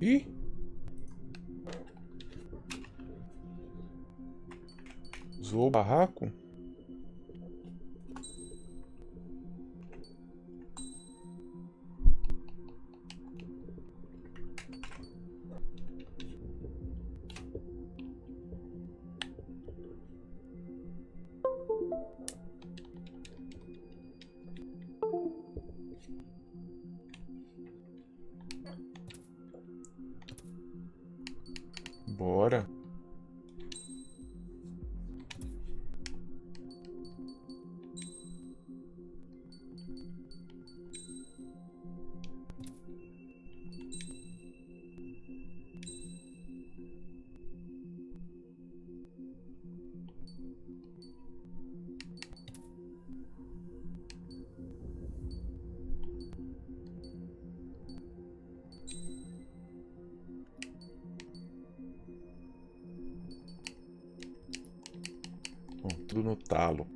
Ih! Zoou o barraco? Bora. Bom, tudo no talo.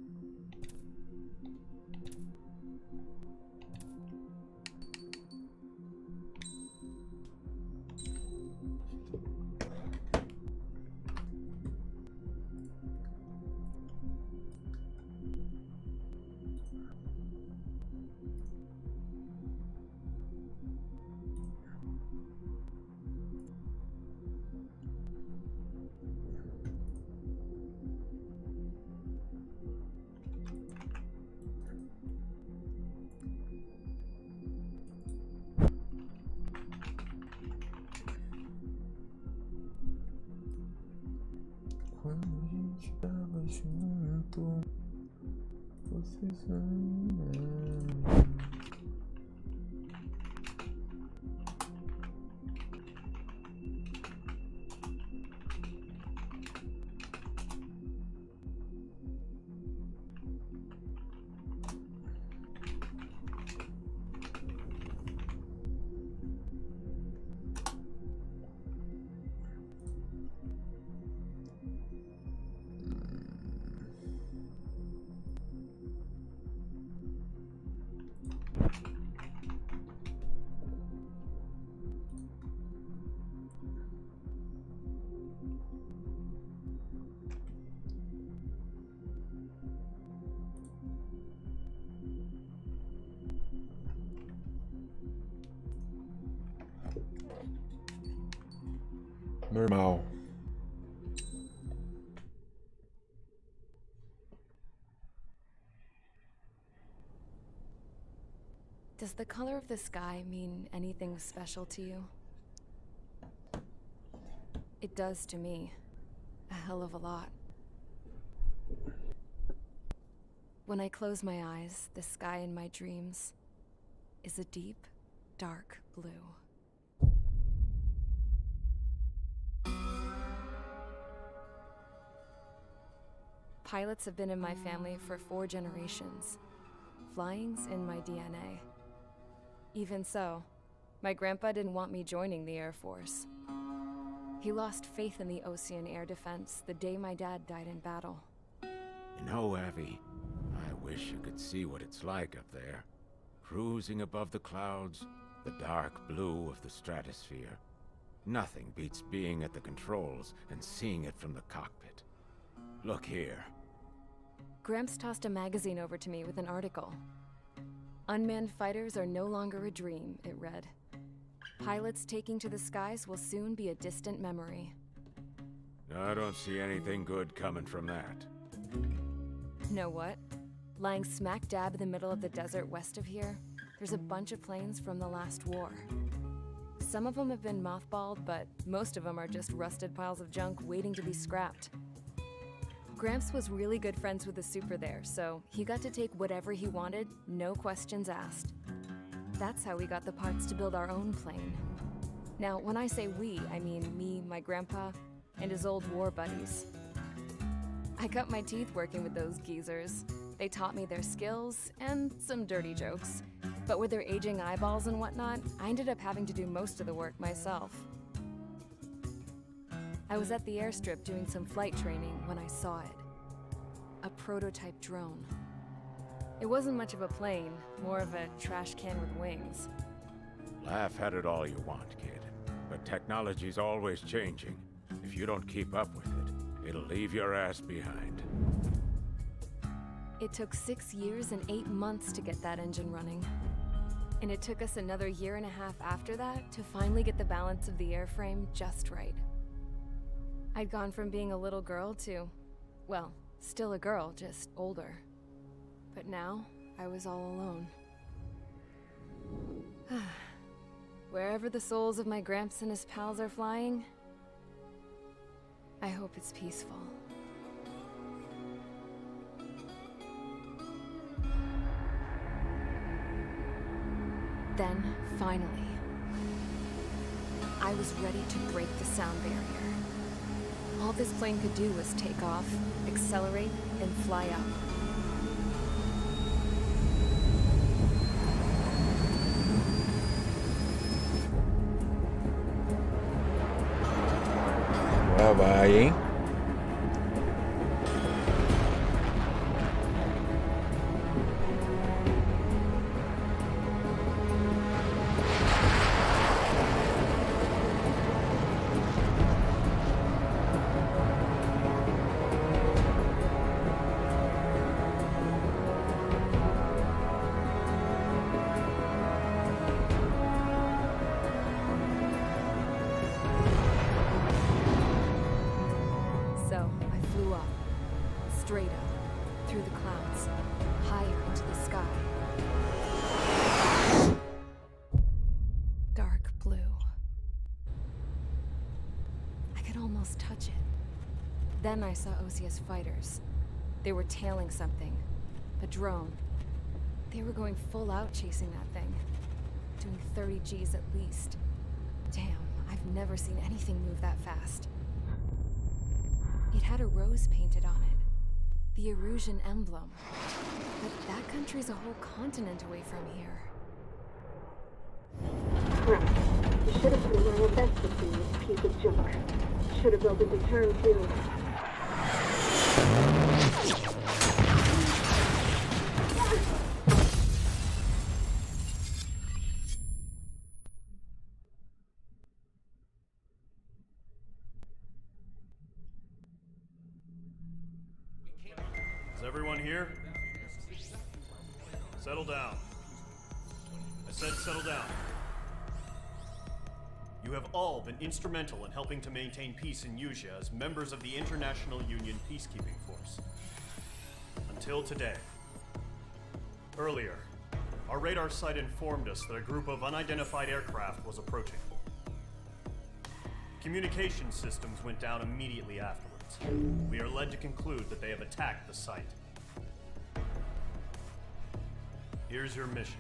Quando a gente tava junto, você sonhava. Normal. Does the color of the sky mean anything special to you? It does to me. A hell of a lot. When I close my eyes, the sky in my dreams is a deep, dark blue. Pilots have been in my family for 4 generations. Flying's in my DNA. Even so, my grandpa didn't want me joining the Air Force. He lost faith in the Ocean Air Defense the day my dad died in battle. You know, Abby, I wish you could see what it's like up there. Cruising above the clouds, the dark blue of the stratosphere. Nothing beats being at the controls and seeing it from the cockpit. Look here. Gramps tossed a magazine over to me with an article. Unmanned fighters are no longer a dream, it read. Pilots taking to the skies will soon be a distant memory. I don't see anything good coming from that. Know what? Lying smack dab in the middle of the desert west of here, there's a bunch of planes from the last war. Some of them have been mothballed, but most of them are just rusted piles of junk waiting to be scrapped. Gramps was really good friends with the super there, so he got to take whatever he wanted, no questions asked. That's how we got the parts to build our own plane. Now, when I say we, I mean me, my grandpa, and his old war buddies. I cut my teeth working with those geezers. They taught me their skills and some dirty jokes. But with their aging eyeballs and whatnot, I ended up having to do most of the work myself. I was at the airstrip doing some flight training when I saw it. A prototype drone. It wasn't much of a plane, more of a trash can with wings. Laugh at it all you want, kid. But technology's always changing. If you don't keep up with it, it'll leave your ass behind. It took 6 years and 8 months to get that engine running. And it took us another 1.5 years after that to finally get the balance of the airframe just right. I'd gone from being a little girl to, well, still a girl, just older. But now, I was all alone. Wherever the souls of my Gramps and his pals are flying, I hope it's peaceful. Then, finally, I was ready to break the sound barrier. All this plane could do was take off, accelerate, and fly up. Lá vai, hein? So, I flew up. Straight up. Through the clouds. Higher into the sky. Dark blue. I could almost touch it. Then I saw Osia's fighters. They were tailing something. A drone. They were going full out chasing that thing. Doing 30 Gs at least. Damn, I've never seen anything move that fast. It had a rose painted on it. The Erusian emblem. But that country's a whole continent away from here. Crap. You should have put my investment in this piece of junk. Should have built a return too. Is everyone here? Settle down. I said settle down. You have all been instrumental in helping to maintain peace in Usea as members of the International Union Peacekeeping Force. Until today. Earlier, our radar site informed us that a group of unidentified aircraft was approaching. Communication systems went down immediately afterwards. We are led to conclude that they have attacked the site. Here's your mission.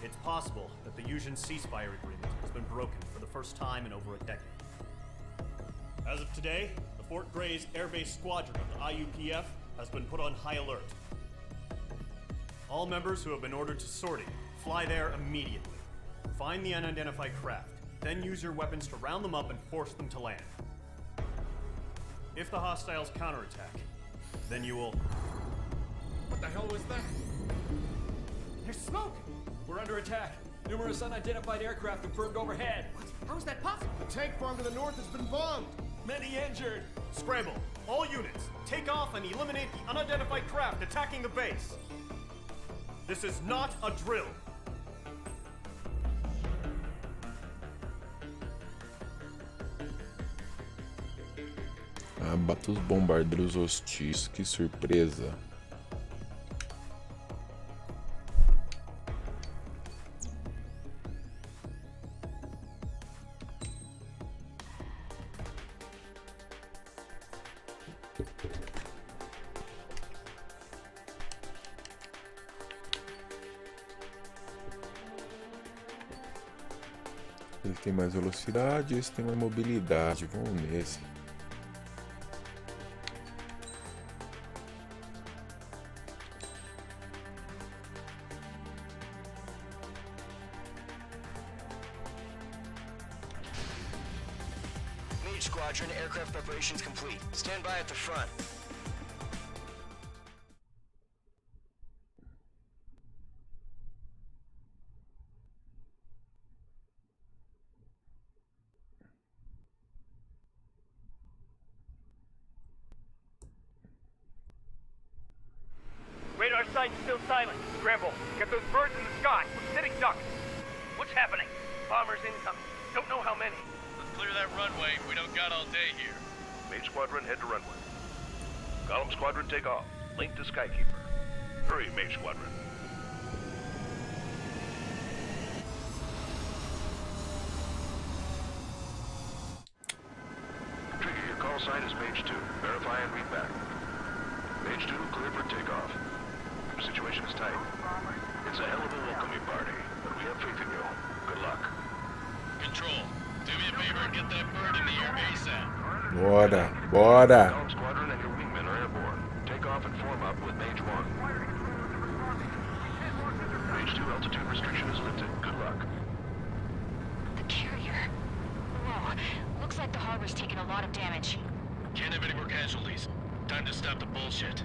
It's possible that the Usian ceasefire agreement has been broken for the first time in over a decade. As of today, the Fort Gray's Airbase Squadron of the IUPF has been put on high alert. All members who have been ordered to sortie, fly there immediately. Find the unidentified craft, then use your weapons to round them up and force them to land. If the hostiles counterattack, then you will... What the hell was that? There's smoke! We're under attack. Numerous unidentified aircraft confirmed overhead. How is that possible? The tank farm to the north has been bombed. Many injured. Scramble! All units, take off and eliminate the unidentified craft attacking the base. This is not a drill. Abata os bombardeiros hostis, que surpresa. Ele tem mais velocidade, esse tem mais mobilidade. Vamos nesse. Mage Squadron, aircraft preparations complete. Stand by at the front. silent. Scramble. Get those birds in the sky. We're sitting ducks. What's happening? Bombers incoming. Don't know how many. Let's clear that runway. We don't got all day here. Mage Squadron, head to runway. Column Squadron, take off. Link to Skykeeper. Hurry, Mage Squadron. Trigger, your call sign is Mage 2. Verify and read back. Mage 2, clear for takeoff. The situation is tight. It's a hell of a welcoming party, but we have faith in you. Good luck. Control, do me a favor and get that bird in the air ASAP. Bora, bora. Column Squadron and your wingmen are airborne. Take off and form up with Mage 1. Mage 2, altitude restriction is lifted. Good luck. The carrier. Whoa. Looks like the harbor's taken a lot of damage. Can't have any more casualties. Time to stop the bullshit.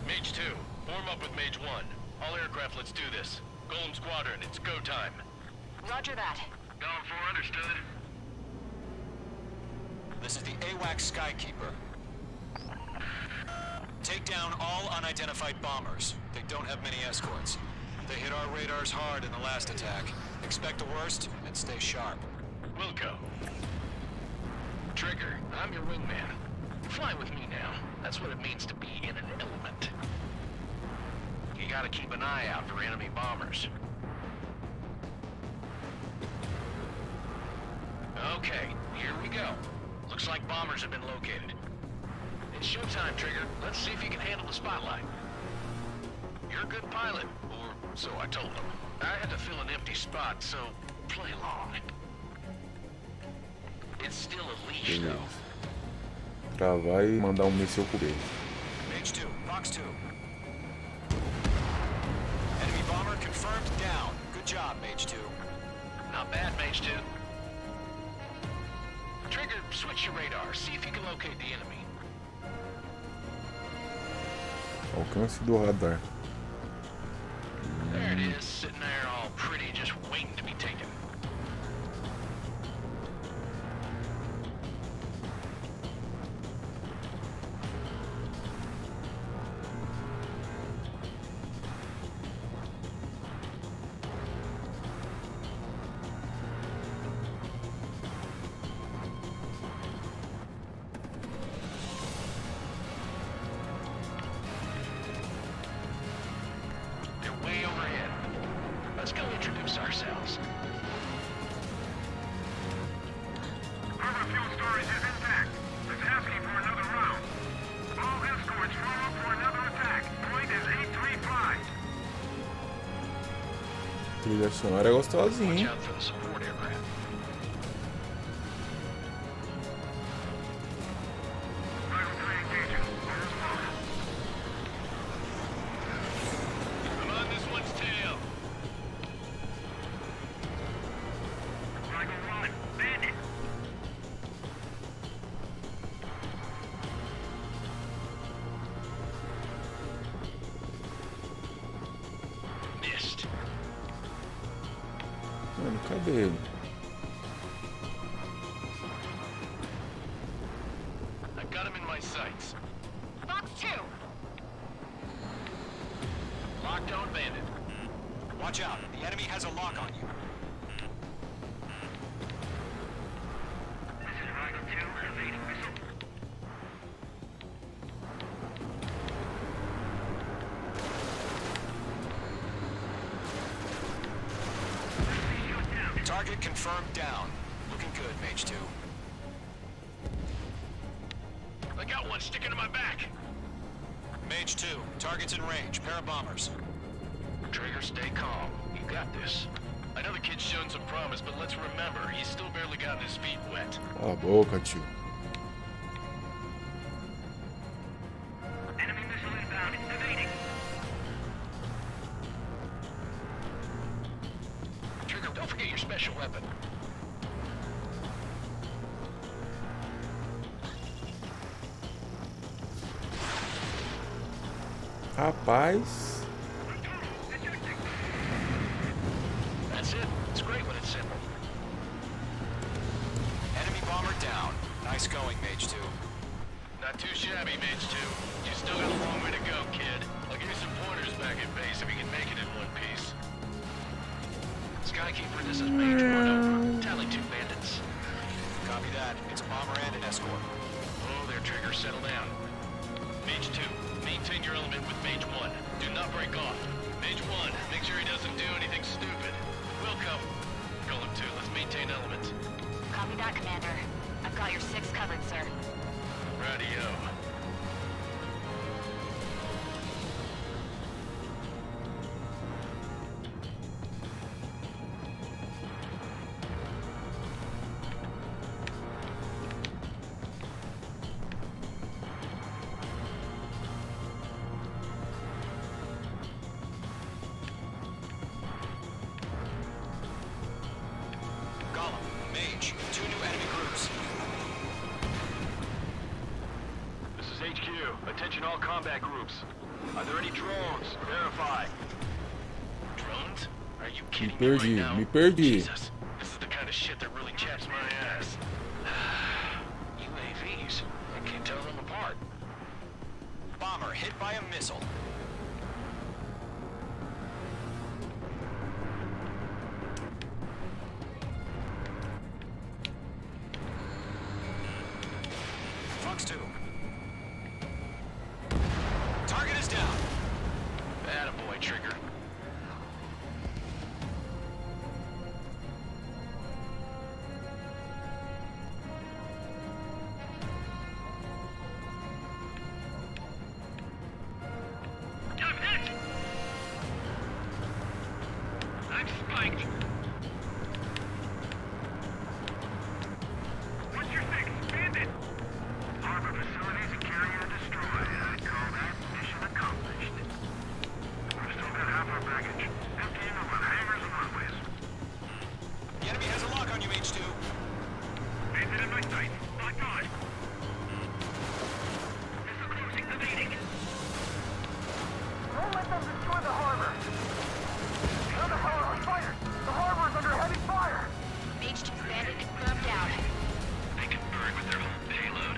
Mage 2, form up with Mage 1. All aircraft, let's do this. Golem Squadron, it's go time. Roger that. Golem 4, understood. This is the AWACS Skykeeper. Take down all unidentified bombers. They don't have many escorts. They hit our radars hard in the last attack. Expect the worst and stay sharp. Wilco. Trigger, I'm your wingman. Fly with me now. That's what it means to be in an element. You gotta keep an eye out for enemy bombers. Okay, here we go. Looks like bombers have been located. It's showtime, Trigger. Let's see if you can handle the spotlight. You're a good pilot, or so I told them. I had to fill an empty spot, so play along. It's still a leash, Beleza. though. Travar e mandar míssil por ele. Mage 2, Fox 2. Enemy bomber confirmed down. Good job, Mage 2. Not bad, Mage 2. Trigger, switch your radar. See if you can locate the enemy. Alcance do radar. There it is, sitting there all pretty, just waiting to be taken. Way overhead. Let's go introduce ourselves. Harbor fuel storage is intact. Let's asking for another round. All escorts form up for another attack. Point is 835. Trilha sonora é gostosinha, Watch hein? out for the support aircraft. Rifle 3 engaging. Orders locked. I'm on this one's tail. Rifle 1. Bandit. Missed. Mano, cadê ele? I've got him in my sights. Fox 2. Locked on bandit. Watch out. The enemy has a lock on you. This is Rifle 2. Evading missile. Target confirmed down. Looking good, Mage 2. I got one sticking to my back. Mage 2, target's in range. Pair of bombers. Trigger, stay calm. You got this. I know the kid's shown some promise, but let's remember, he's still barely gotten his feet wet. Cala a boca, tio. Enemy missile inbound. Evading. Trigger, don't forget your special weapon. Rapaz. That's it. It's great when it's simple. Enemy bomber down. Nice going, Mage 2. Not too shabby, Mage 2. You still got a long way to go, kid. I'll give you some pointers back at base if you can make it in one piece. Skykeeper, this is Mage 1 over. Tally 2 bandits. Copy that. It's a bomber and an escort. Oh, there, Trigger. Settle down. Mage 2, maintain your element with Mage 1. Do not break off. Mage 1, make sure he doesn't do anything stupid. Wilco. Golem 2, let's maintain element. Copy that, Commander. I've got your 6 covered, sir. Radio. Mage, 2 new enemy groups. This is HQ. Attention all combat groups. Are there any drones? Verify. Drones? Are you kidding Me me perdi, right now? me perdi. Jesus, this is the kind of shit that really chaps my ass. UAVs. I can't tell them apart. Bomber hit by a missile. Fox 2. Target is down. Attaboy, Trigger. I'm hit! I'm spiked! What's your fix? Bandit! Harbor facilities and carrier destroyed. I'd call that mission accomplished. We've still got half our baggage. Emptying them on hangars and runways. The enemy has a lock on you, H2. Bandit in my sight. Locked on. Missile closing, evading. Don't let them destroy the harbor! They're the hell on fire! The harbor is under heavy fire! Mage 2's bandit confirmed down. They can burn with their whole payload.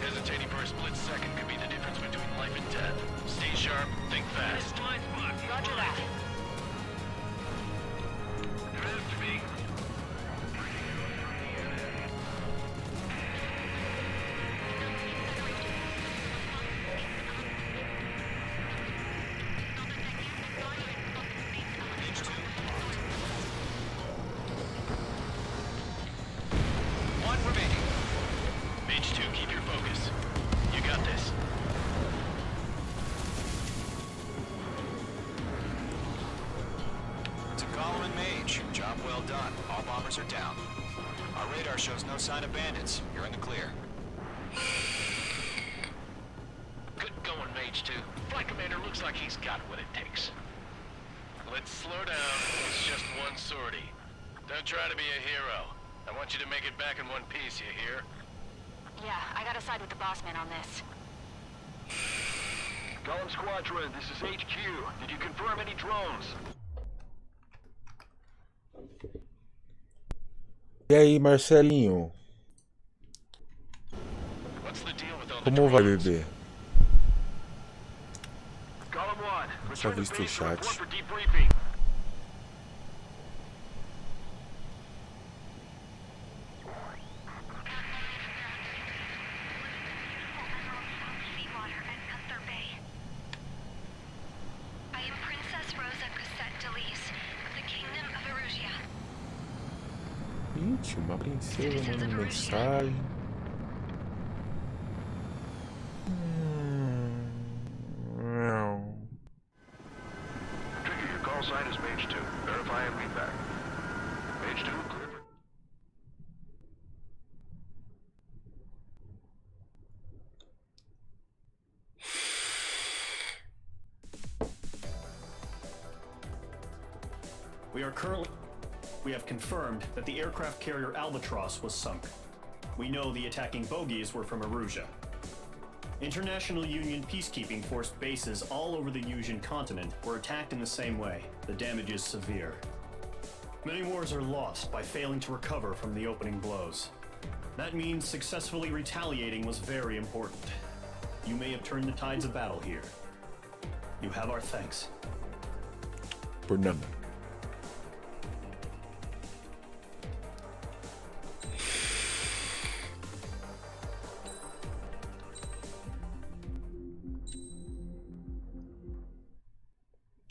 Hesitating for a split second could be the difference between life and death. Stay sharp, think fast. Blind spot. Roger that. Drift me. H2. 1 remaining. Mage 2, keep your focus. You got this. To Golem and Mage, job well done. All bombers are down. Our radar shows no sign of bandits. You're in the clear. Good going, Mage 2. Flight Commander looks like he's got what it takes. Let's slow down. It's just one sortie. Don't try to be a hero. I want you to make it back in one piece, you hear? Yeah, I gotta side with the boss man on this. Golem Squadron, this is HQ. Did you confirm any drones? E aí, Marcelinho? What's the deal with all the Como vai, drones? bebê? Golem 1, Só return to visto o base to report chat. for debriefing. I am Princess Rosa Cassette Delise of the Kingdom of Erusia. Ixi, uma princesa mandando mensagem. Trigger, your call sign is Mage 2. Verify and read back. Mage 2, clear for... We have confirmed that the aircraft carrier Albatross was sunk. We know the attacking bogies were from Erusia. International Union peacekeeping force bases all over the Yusian continent were attacked in the same way. The damage is severe. Many wars are lost by failing to recover from the opening blows. That means successfully retaliating was very important. You may have turned the tides of battle here. You have our thanks. Por nada.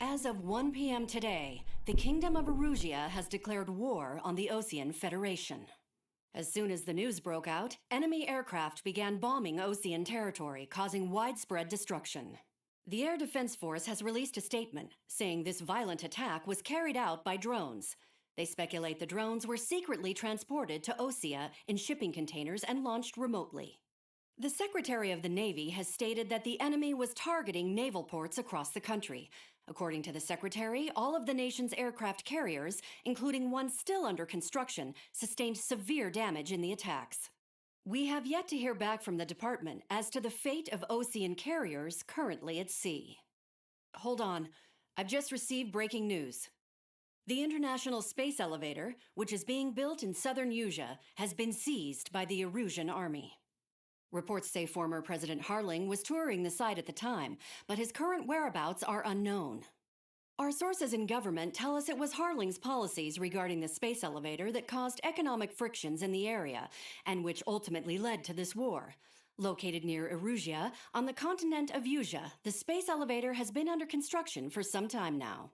As of 1 p.m. today, the Kingdom of Erusia has declared war on the Osean Federation. As soon as the news broke out, enemy aircraft began bombing Osean territory, causing widespread destruction. The Air Defense Force has released a statement saying this violent attack was carried out by drones. They speculate the drones were secretly transported to Osea in shipping containers and launched remotely. The Secretary of the Navy has stated that the enemy was targeting naval ports across the country. According to the Secretary, all of the nation's aircraft carriers, including one still under construction, sustained severe damage in the attacks. We have yet to hear back from the department as to the fate of Osean carriers currently at sea. Hold on, I've just received breaking news. The International Space Elevator, which is being built in southern Erusia, has been seized by the Erusian army. Reports say former President Harling was touring the site at the time, but his current whereabouts are unknown. Our sources in government tell us it was Harling's policies regarding the space elevator that caused economic frictions in the area, and which ultimately led to this war. Located near Erusia, on the continent of Erusia, the space elevator has been under construction for some time now.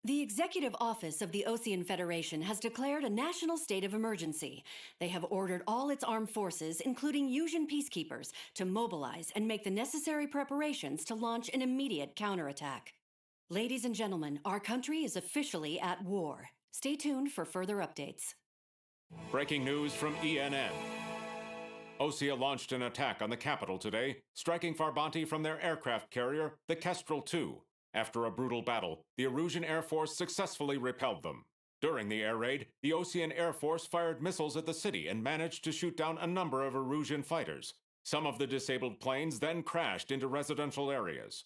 The Executive Office of the Osean Federation has declared a national state of emergency. They have ordered all its armed forces, including Erusian peacekeepers, to mobilize and make the necessary preparations to launch an immediate counterattack. Ladies and gentlemen, our country is officially at war. Stay tuned for further updates. Breaking news from ENN. Osea launched an attack on the capital today, striking Farbanti from their aircraft carrier, the Kestrel II. After a brutal battle, the Erusian Air Force successfully repelled them. During the air raid, the Osean Air Force fired missiles at the city and managed to shoot down a number of Erusian fighters. Some of the disabled planes then crashed into residential areas.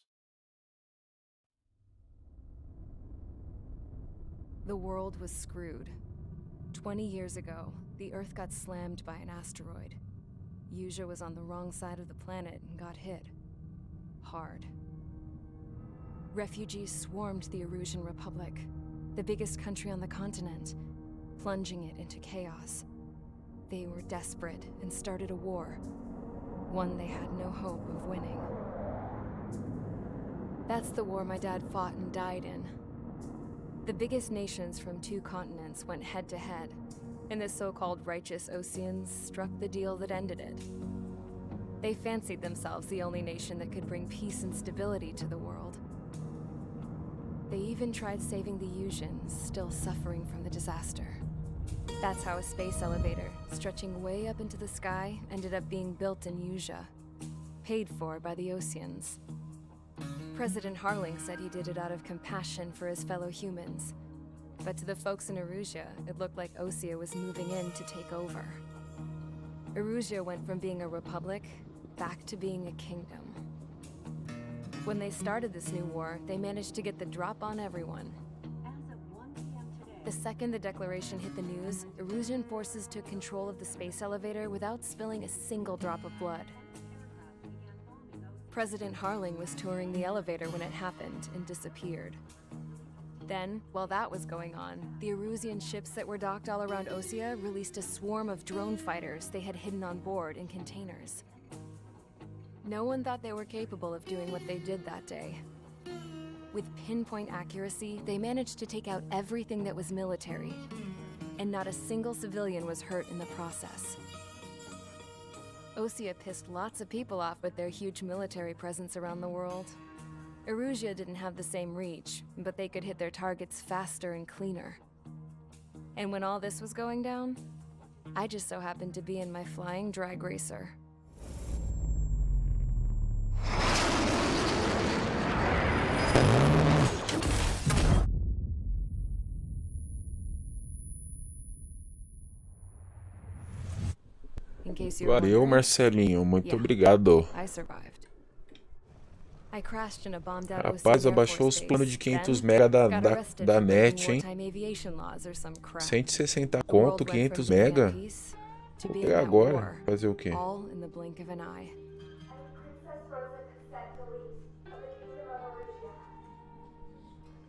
The world was screwed. 20 years ago, the Earth got slammed by an asteroid. Erusia was on the wrong side of the planet and got hit. Hard. Refugees swarmed the Erusian Republic, the biggest country on the continent, plunging it into chaos. They were desperate and started a war, one they had no hope of winning. That's the war my dad fought and died in. The biggest nations from 2 continents went head-to-head, and the so-called righteous Oseans struck the deal that ended it. They fancied themselves the only nation that could bring peace and stability to the world. They even tried saving the Erusians, still suffering from the disaster. That's how a space elevator, stretching way up into the sky, ended up being built in Erusia, paid for by the Oseans. President Harling said he did it out of compassion for his fellow humans. But to the folks in Erusia, it looked like Osea was moving in to take over. Erusia went from being a republic back to being a kingdom. When they started this new war, they managed to get the drop on everyone. The second the declaration hit the news, Erusian forces took control of the space elevator without spilling a single drop of blood. President Harling was touring the elevator when it happened and disappeared. Then, while that was going on, the Erusian ships that were docked all around Osea released a swarm of drone fighters they had hidden on board in containers. No one thought they were capable of doing what they did that day. With pinpoint accuracy, they managed to take out everything that was military, and not a single civilian was hurt in the process. Osea pissed lots of people off with their huge military presence around the world. Erusia didn't have the same reach, but they could hit their targets faster and cleaner. And when all this was going down, I just so happened to be in my flying drag racer. Valeu, Marcelinho. Muito obrigado. I survived. I I crashed in a bombed-out Rapaz, Air abaixou Force os planos base. de 500 Then, mega got arrested da for breaking net, hein? wartime aviation laws or some crap. 160 The world conto, went from 500 being mega. at peace to Vou being pegar at agora. war, Fazer o quê? all in the blink of an eye. Princess Rosa consent delete of the Kingdom of Arusha.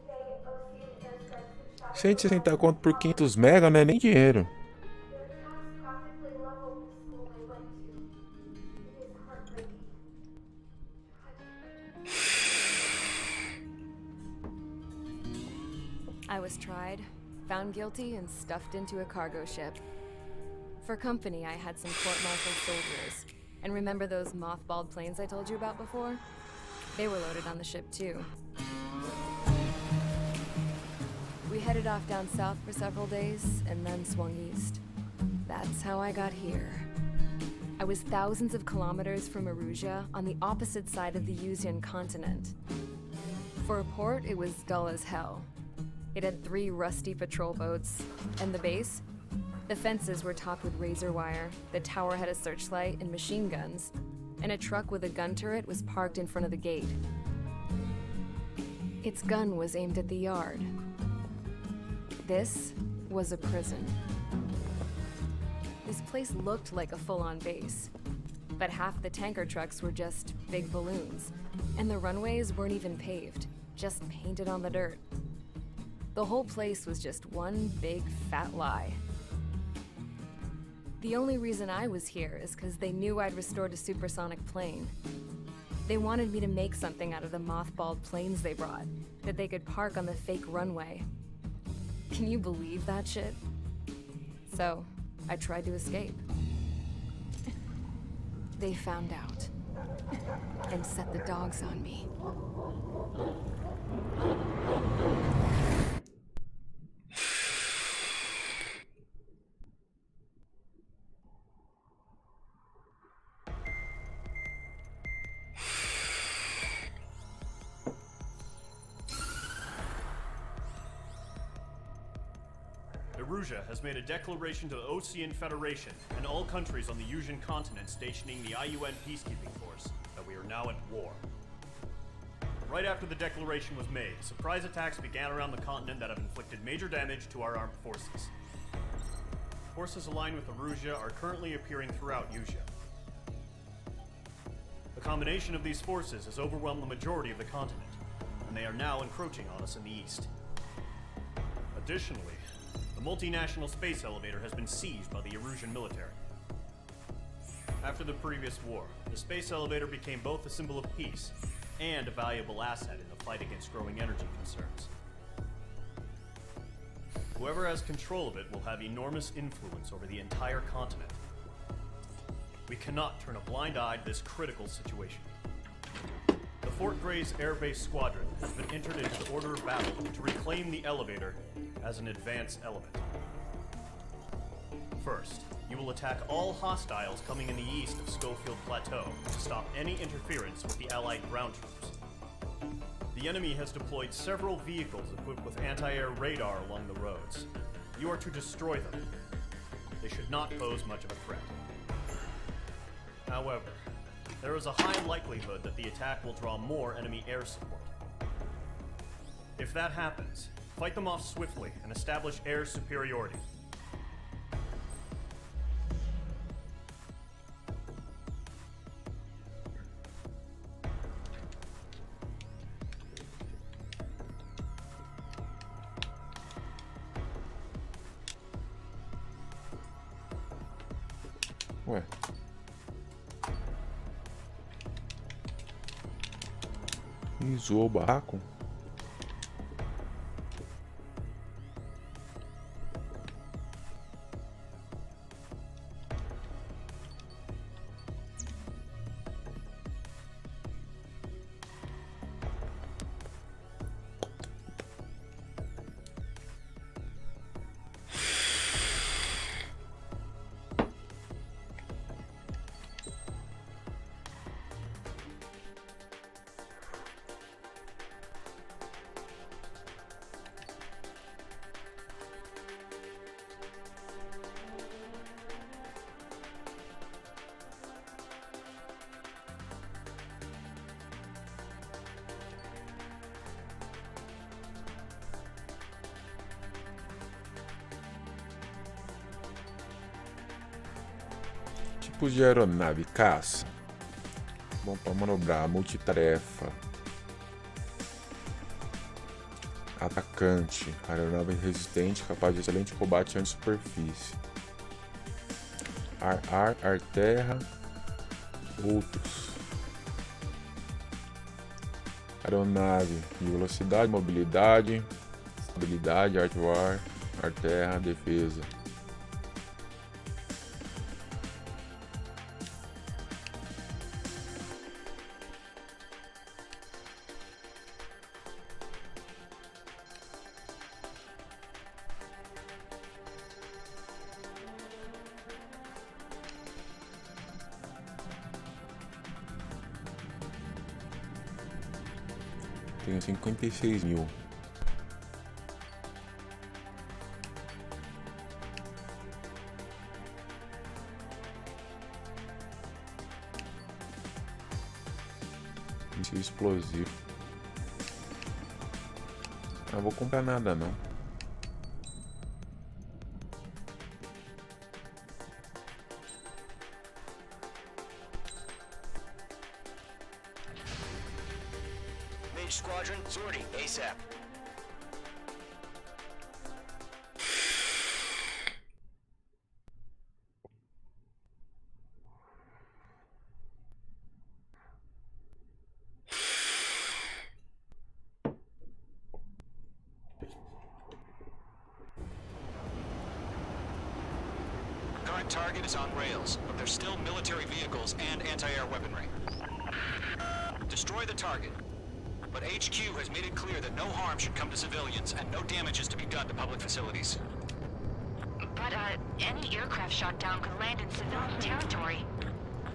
Today, Ocean airstrikes have shot 160 conto por 500 mega não é nem dinheiro. their attacks practically leveled the school they went to. It is heartbreaking. I was tried, found guilty, and stuffed into a cargo ship. For company, I had some court-martialed soldiers. And remember those mothballed planes I told you about before? They were loaded on the ship, too. We headed off down south for several days, and then swung east. That's how I got here. I was thousands of kilometers from Arusha, on the opposite side of the Yuzian continent. For a port, it was dull as hell. It had 3 rusty patrol boats. And the base? The fences were topped with razor wire, the tower had a searchlight and machine guns, and a truck with a gun turret was parked in front of the gate. Its gun was aimed at the yard. This was a prison. This place looked like a full-on base, but half the tanker trucks were just big balloons, and the runways weren't even paved, just painted on the dirt. The whole place was just one big fat lie. The only reason I was here is because they knew I'd restored a supersonic plane. They wanted me to make something out of the mothballed planes they brought, that they could park on the fake runway. Can you believe that shit? So, I tried to escape. They found out, and set the dogs on me. Arusha has made a declaration to the Ocean Federation and all countries on the Yuzian continent stationing the IUN peacekeeping force that we are now at war. Right after the declaration was made, surprise attacks began around the continent that have inflicted major damage to our armed forces. Forces aligned with Arusha are currently appearing throughout Yusia. The combination of these forces has overwhelmed the majority of the continent, and they are now encroaching on us in the east. Additionally, the multinational space elevator has been seized by the Erusian military. After the previous war, the space elevator became both a symbol of peace and a valuable asset in the fight against growing energy concerns. Whoever has control of it will have enormous influence over the entire continent. We cannot turn a blind eye to this critical situation. The Fort Gray's Air Base Squadron has been entered into the order of battle to reclaim the elevator as an advance element. First, you will attack all hostiles coming in the east of Schofield Plateau to stop any interference with the Allied ground troops. The enemy has deployed several vehicles equipped with anti-air radar along the roads. You are to destroy them. They should not pose much of a threat. However, there is a high likelihood that the attack will draw more enemy air support. If that happens, fight them off swiftly and establish air superiority. Ué. Ih, zoou o barraco? Tipos de aeronave: caça, bom para manobrar, multitarefa, atacante, aeronave resistente, capaz de excelente combate anti-superfície, ar, ar-terra, outros. Aeronave de velocidade, mobilidade, estabilidade, ar-to-ar, ar-terra, defesa. Tenho 56 mil. Míssil explosivo. Não vou comprar nada não. Squadron, sortie, ASAP. Current target is on rails, but there's still military vehicles and anti-air weaponry. Destroy the target. But HQ has made it clear that no harm should come to civilians and no damage is to be done to public facilities. But, any aircraft shot down could land in civilian territory.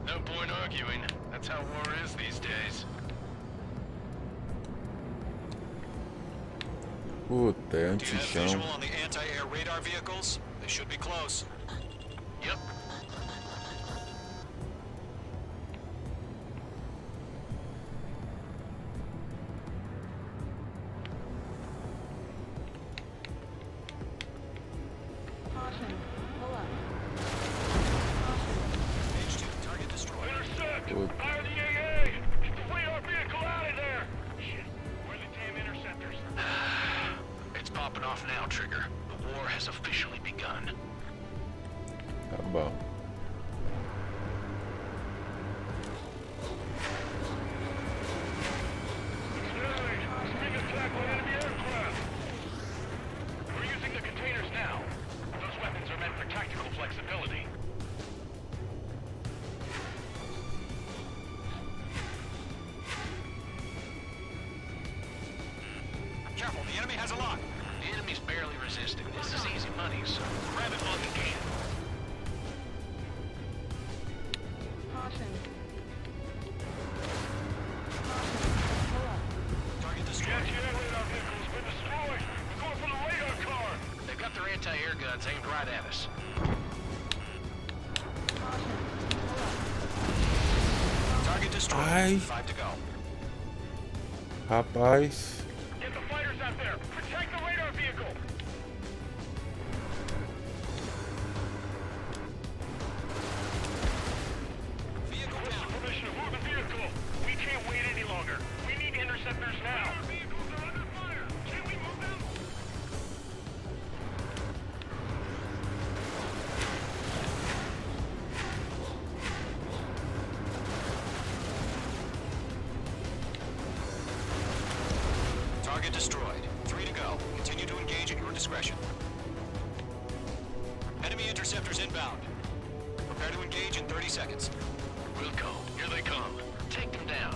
No point arguing. That's how war is these days. Puta, é Do you have antichão. visual on the anti-air radar vehicles? They should be close. Yep. Fire the AA! Get the radar vehicle out of there! Shit, where are the damn interceptors? It's popping off now, Trigger. The war has officially begun. Tá bom. Big attack by enemy aircraft! We're using the containers now. Those weapons are meant for tactical flexibility. Careful, the enemy has a lock. The enemy's barely resisting. This is easy money, so grab it while you can. Target destroyed. Anti-air radar vehicle's been destroyed! We're going for the radar car! They've got their anti-air guns aimed right at us. Target destroyed. Ai. 5 to go. Rapaz. Get the fighters out there! Protect the radar vehicle! Vehicle down. Permission to move the vehicle! We can't wait any longer! We need interceptors now! Our vehicles are under fire! Can we move them? Target destroyed. 3 to go. Continue to engage at your discretion. Enemy interceptors inbound. Prepare to engage in 30 seconds. Wilco, here they come. Take them down.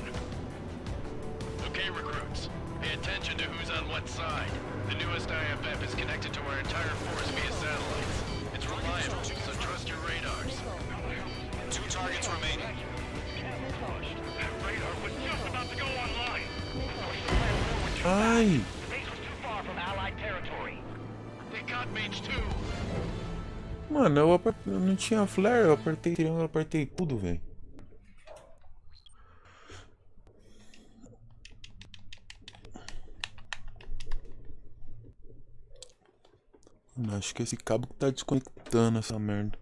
Okay, recruits. Pay attention to who's on what side. The newest IFF is connected to our entire force via satellites. It's reliable, so trust your radars. 2 targets remaining. That radar was just about to go online! Ai. The base was too far from Allied territory. They got Mage 2. Mano, eu não tinha flare, eu apertei triângulo, eu apertei tudo, velho. Acho que esse cabo que tá desconectando essa merda.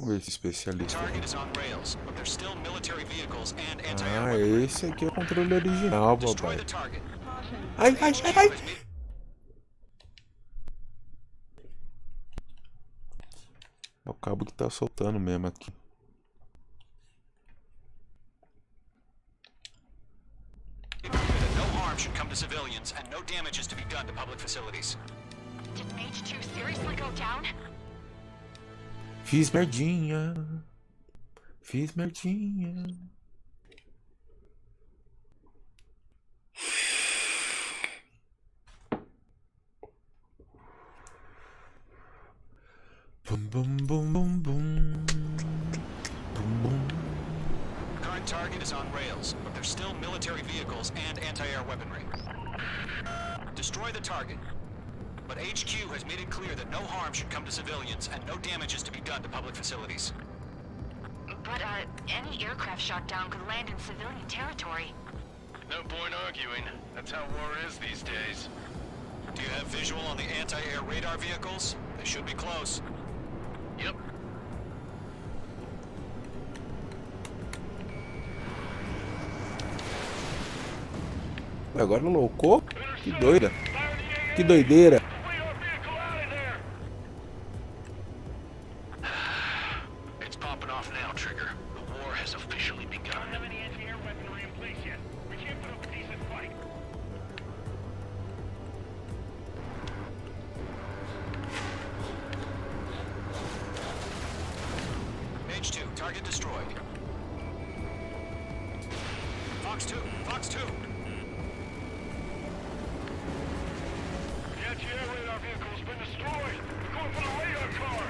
Vamos ver esse especialista. Target is on rails, but there's still military vehicles and Ah, anti-air weaponry. esse aqui é o controle original, Destroy papai. the target. Ai, ai, ai, ai. É o cabo que tá soltando mesmo aqui. No harm should come to civilians and no damage is to be done to public facilities. Did Mage 2 seriously go down? Fiz merdinha. Fiz merdinha. Bum bum bum bum bum. Bum bum. Current target is on rails, but there's still military vehicles and anti-air weaponry. Destroy the target. But HQ has made it clear that no harm should come to civilians and no damage is to be done to public facilities. But, any aircraft shot down could land in civilian territory. No point arguing. That's how war is these days. Do you have visual on the anti-air radar vehicles? They should be close. Yep. Agora loucou? Que doida. Que doideira. It's popping off now, Trigger. The war has officially begun. Don't have any anti-air weaponry in place yet. We can't put up a decent fight. Mage 2, target destroyed. Fox 2, Fox 2. The anti-air radar vehicle's been destroyed. We're going for the radar car.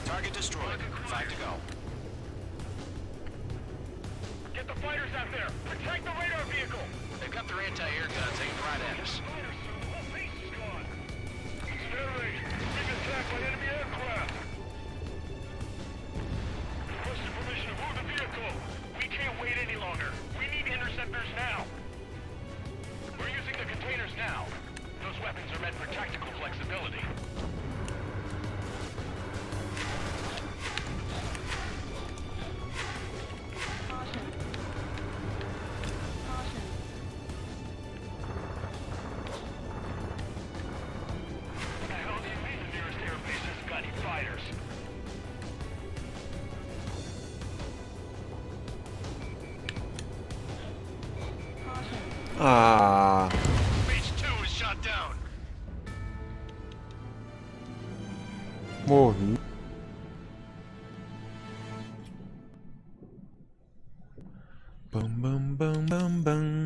Target destroyed. 5 to go. Get the fighters out there. Protect the radar vehicle. They've got their anti-air guns aimed right at us. Fighters, sir. The whole base is gone. Sterling, being attacked by enemy aircraft. Requested permission to move the vehicle. We can't wait any longer. We need interceptors now. We're using the containers now. Those weapons are meant for tactical flexibility. What the hell do you mean the nearest airbase hasn't got any fighters? Ah. Mage 2 is shot down. Morri. Bam bam bam bam bam.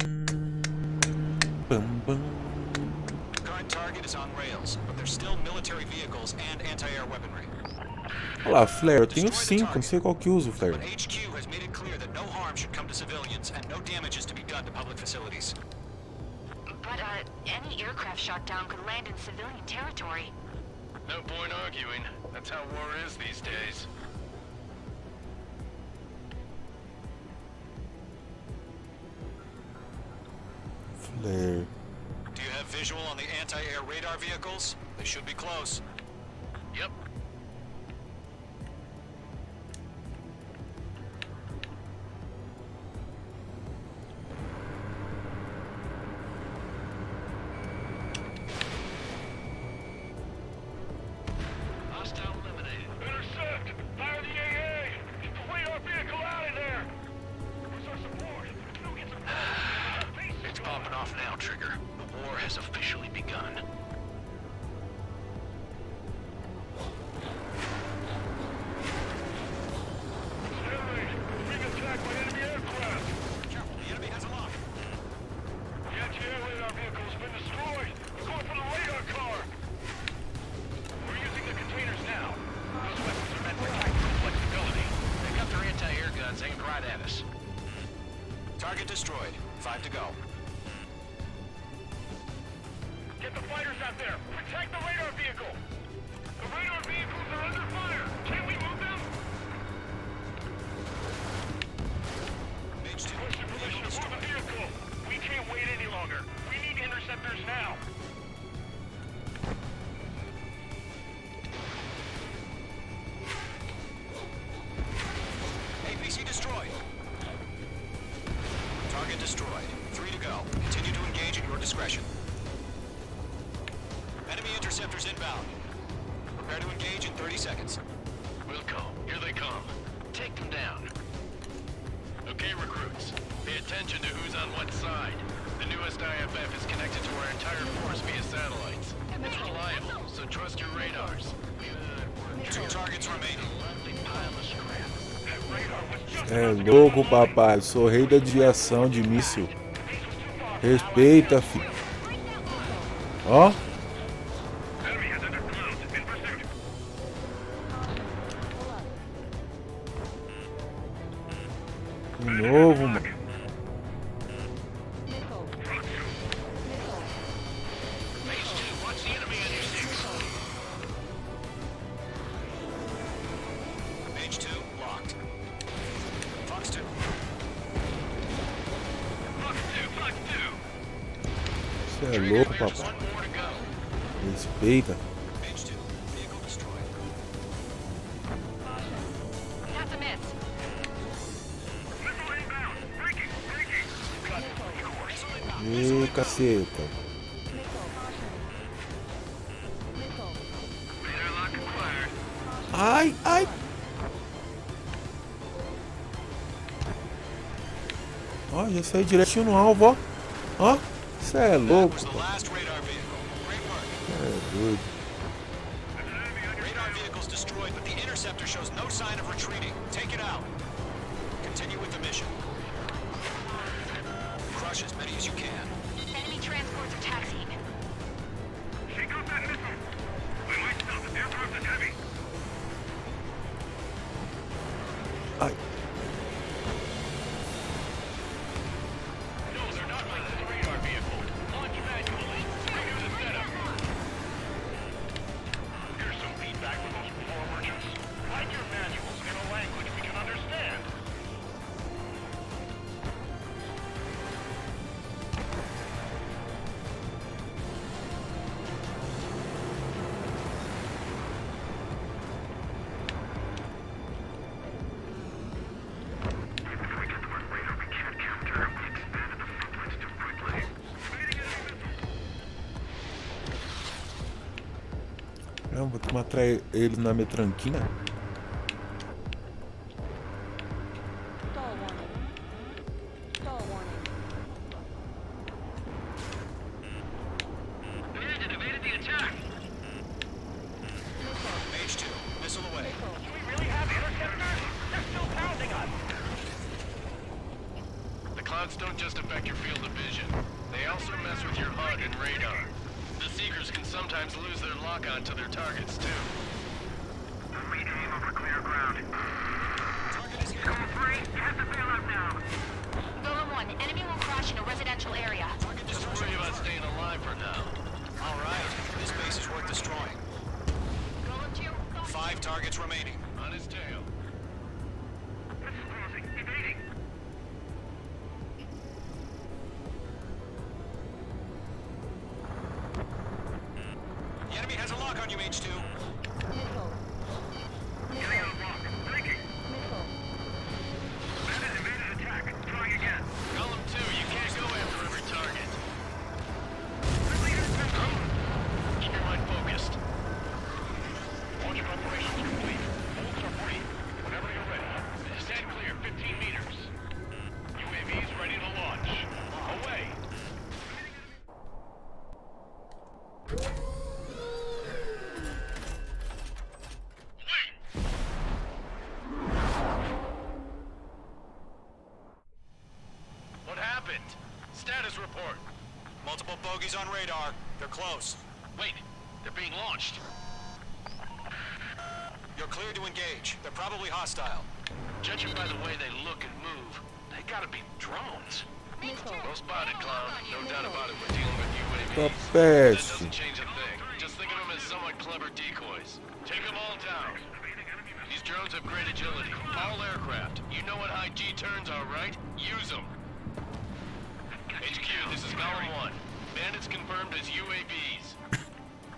Bam bam. Current target is on rails, but there's still military vehicles and anti-air weaponry. Olha lá, flare. Eu tenho 5, não sei qual que uso o flare. But HQ has made it clear that no harm should come to civilians and no damage is to be done to public facilities. But, any aircraft shot down could land in civilian territory. No point arguing. That's how war is these days. Flare. Do you have visual on the anti-air radar vehicles? They should be close. Yep. Hostile eliminated. Intercept! Fire the AA! Get the radar vehicle out of there! Where's our support? Who gets a It's popping off now, Trigger. The war has officially begun. Sterling, being attacked by enemy aircraft! Careful, the enemy has a lock. The anti-air radar vehicle's been destroyed! We're going for the radar car! We're using the containers now. Those weapons are meant for tactical flexibility. They've got their anti-air guns aimed right at us. Target destroyed. 5 to go. Get the fighters out there! Protect the radar vehicle! The radar vehicles are under fire! Can we move them? Mage 2, Requested permission to move the vehicle! We can't wait any longer! We need interceptors now! discretion. Enemy interceptors inbound. Prepare to engage in 30 seconds. Wilco, here they come. Take them down. Okay, recruits. Pay attention to who's on what side. The newest IFF is connected to our entire force via satellites. It's reliable, so trust your radars. Two targets remaining. É louco, papai. Sou rei da desviação de míssil. Respeita, filho. Ó. De novo, mano. Você é louco, papai. Respeita. Ê, caceta. Ai, ai. Ó, já saiu direitinho no alvo, ó. Ó, você é louco. É doido. Radar vehicles destroyed, but the interceptor shows no sign of retreating. Take it out. Continue with the mission. Crush as many as you can. Enemy transports are taxiing. Shake off that missile. We might stop. The aircraft is heavy. Ai. No, they're not like the radar vehicle. Launch manually. Redo the setup. Here's some feedback from those performers. Write your manuals in a language we can understand. Não, vou ter que matar eles na metranquinha. Mage 2, missile away. Do we really have interceptors? They're still pounding us. The clouds don't just affect your field of vision. They also mess with your HUD and radar. The Seekers can sometimes lose their lock-on to their targets, too. We aim over clear ground. Target is hit. Come free. Test the bailout now. Golem 1, enemy will crash in a residential area. Target Just destruction. worry about staying alive for now. All right. This base is worth destroying. Golem 2, 5 targets remaining. On his tail. This is closing. Evading. The enemy has a lock on you, Mage 2. Getting out of lock. Breaking. Bandit evaded attack. Trying again. Golem 2, you can't go after every target. Keep your mind focused. Launch operations complete. Bolts are free. Whenever you're ready. Stand clear, 15 meters. UAVs ready to launch. Away. What happened? Status report. Multiple bogeys on radar. They're close. Wait, they're being launched. You're cleared to engage. They're probably hostile. Judging by the way they look and move, they gotta be drones. Well spotted, Clown. No doubt about it, we're dealing with UAVs. Tá That peste. doesn't change a thing. Just think of them as somewhat clever decoys. Take them all down. These drones have great agility. All aircraft. You know what high G turns are, right? Use them. HQ, this is Golem 1. Bandits confirmed as UAVs.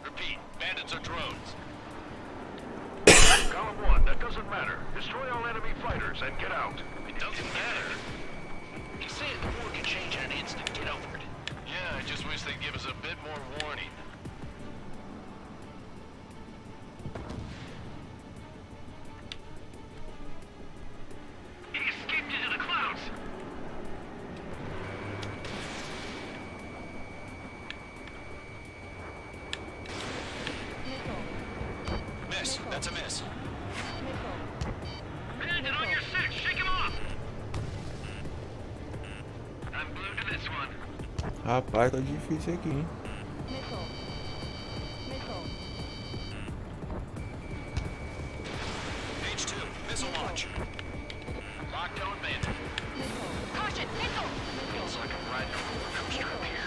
Repeat, bandits are drones. Column 1, that doesn't matter. Destroy all enemy fighters and get out. It doesn't matter. He's saying the war can change in an instant. Get over it. Yeah, I just wish they'd Rapaz, tá difícil aqui, hein? Missile. Missile. H2, missile launch. Lockdown bandit. Caution, missile! Feels like I'm riding a roller coaster up here.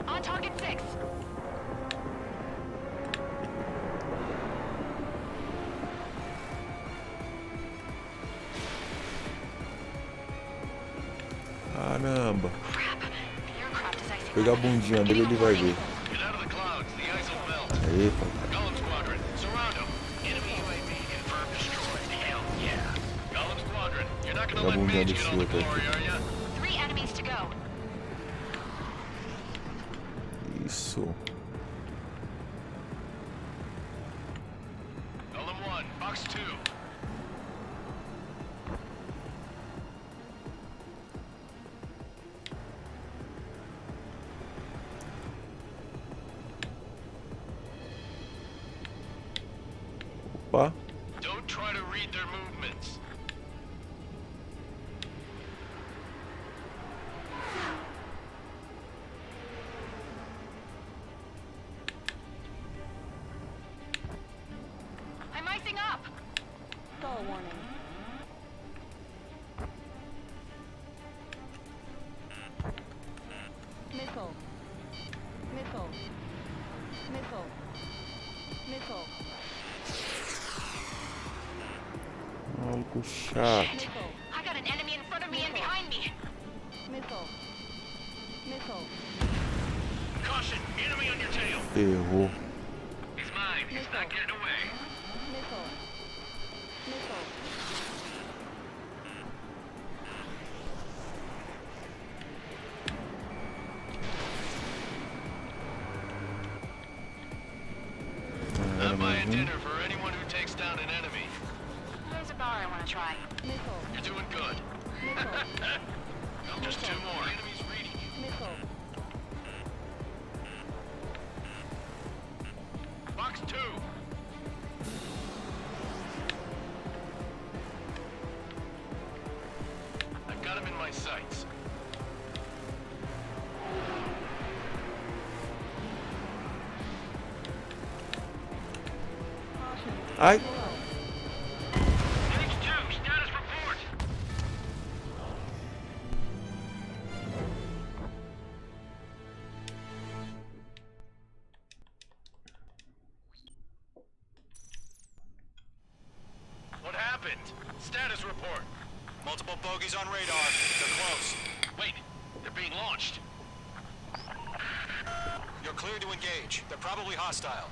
On target 6. Caramba. Crap. The aircraft is icing Pegar a up. bundinha dele, ele vai ver. Get out of the clouds. The ice will melt. Aí, papai. Golem Squadron, surround them. Enemy UAV confirmed destroyed. Hell yeah. Golem Squadron, you're not gonna Pegar a let bundinha Mage desse get all the outro glory, aqui. are ya? 3 enemies to go. Isso. Golem 1, box 2. Opa. Don't try to read their movements. I'm icing up. Stall warning. Missile. Missile. Missile. Missile. Maluco chato. Missile. I got an enemy in front of me and behind me. Missile. Missile. Caution, enemy on your tail. Ferrou. He's mine. He's not getting away. Missile. Missile. Not buying dinner for anyone who takes down an enemy. There's a bar I want to try. Missile. You're doing good. Missile. Just 2 more. Enemies reading you. Missile. Box 2. I've got him in my sights. Ai. H2, status report. What happened? Status report. Multiple bogeys on radar. They're close. Wait, they're being launched. You're clear to engage. They're probably hostile.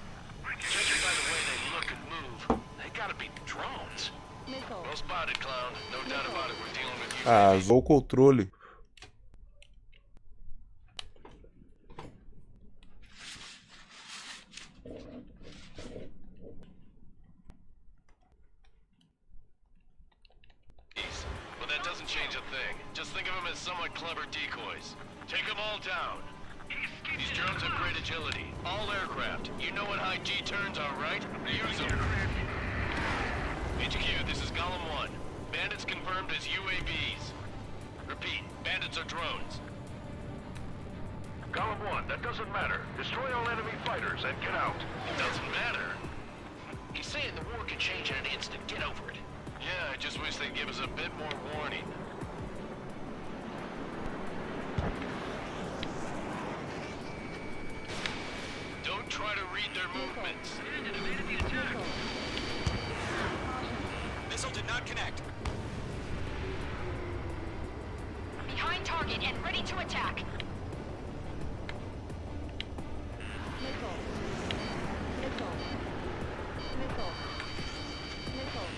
Judging by the way they look and move, they gotta be drones. Missile. Well spotted, clown. No doubt about it, we're dealing with you. Ah, usou o controle. But that doesn't change a thing. Just think of them as somewhat clever decoys. Take them all down. These drones have great agility. All aircraft. You know what high G turns are, right? Use them. HQ, this is Golem 1. Bandits confirmed as UAVs. Repeat, bandits are drones. Golem 1, that doesn't matter. Destroy all enemy fighters and get out. It doesn't matter. He's saying the war could change in an instant. Get over it. Yeah, I just wish they'd give us a bit more warning. Don't try to read their movements. Missile did not connect. Behind target and ready to attack. Missile. Missile. Missile. Missile.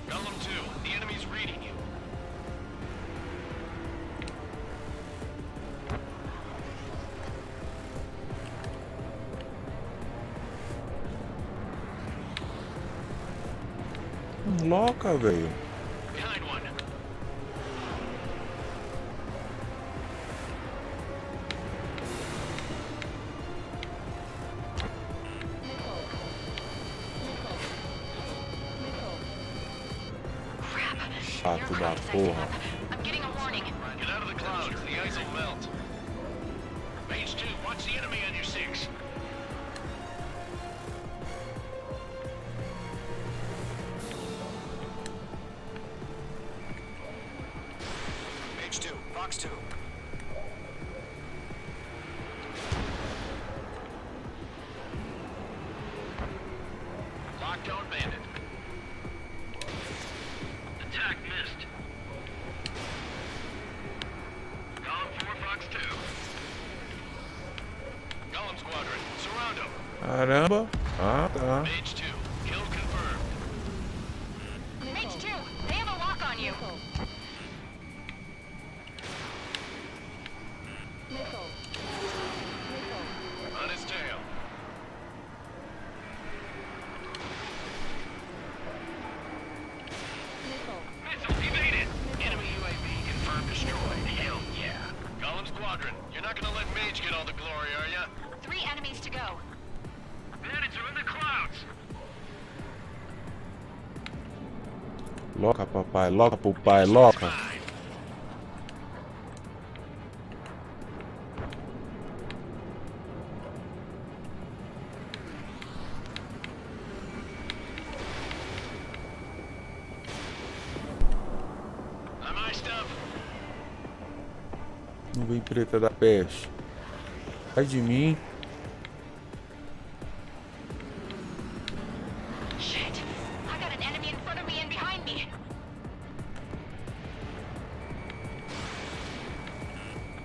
Golem 2, the enemy's reading you. Loca, velho. Behind one. Chato da porra. I'm getting a warning. Get out of the clouds. The ice will melt. Mage 2, watch the enemy on your 6. Mage 2, Fox 2. Lockdown bandit. Attack missed. Column 4, Fox 2. Column squadron, surround them. Caramba. Ah, tá. Mage 2, kill confirmed. Mage 2, they have a lock on you. On his tail. Missiles evaded. Enemy UAV confirmed destroyed. Hell yeah. Column squadron, you're not gonna let Mage get all the glory, are ya? 3 enemies to go. Bandits are in the clouds. Loca, papai. Loca pro pai. Loca. I'm iced up. Nuvem preta da peste. Sai de mim. Shit. I got an enemy in front of me and behind me.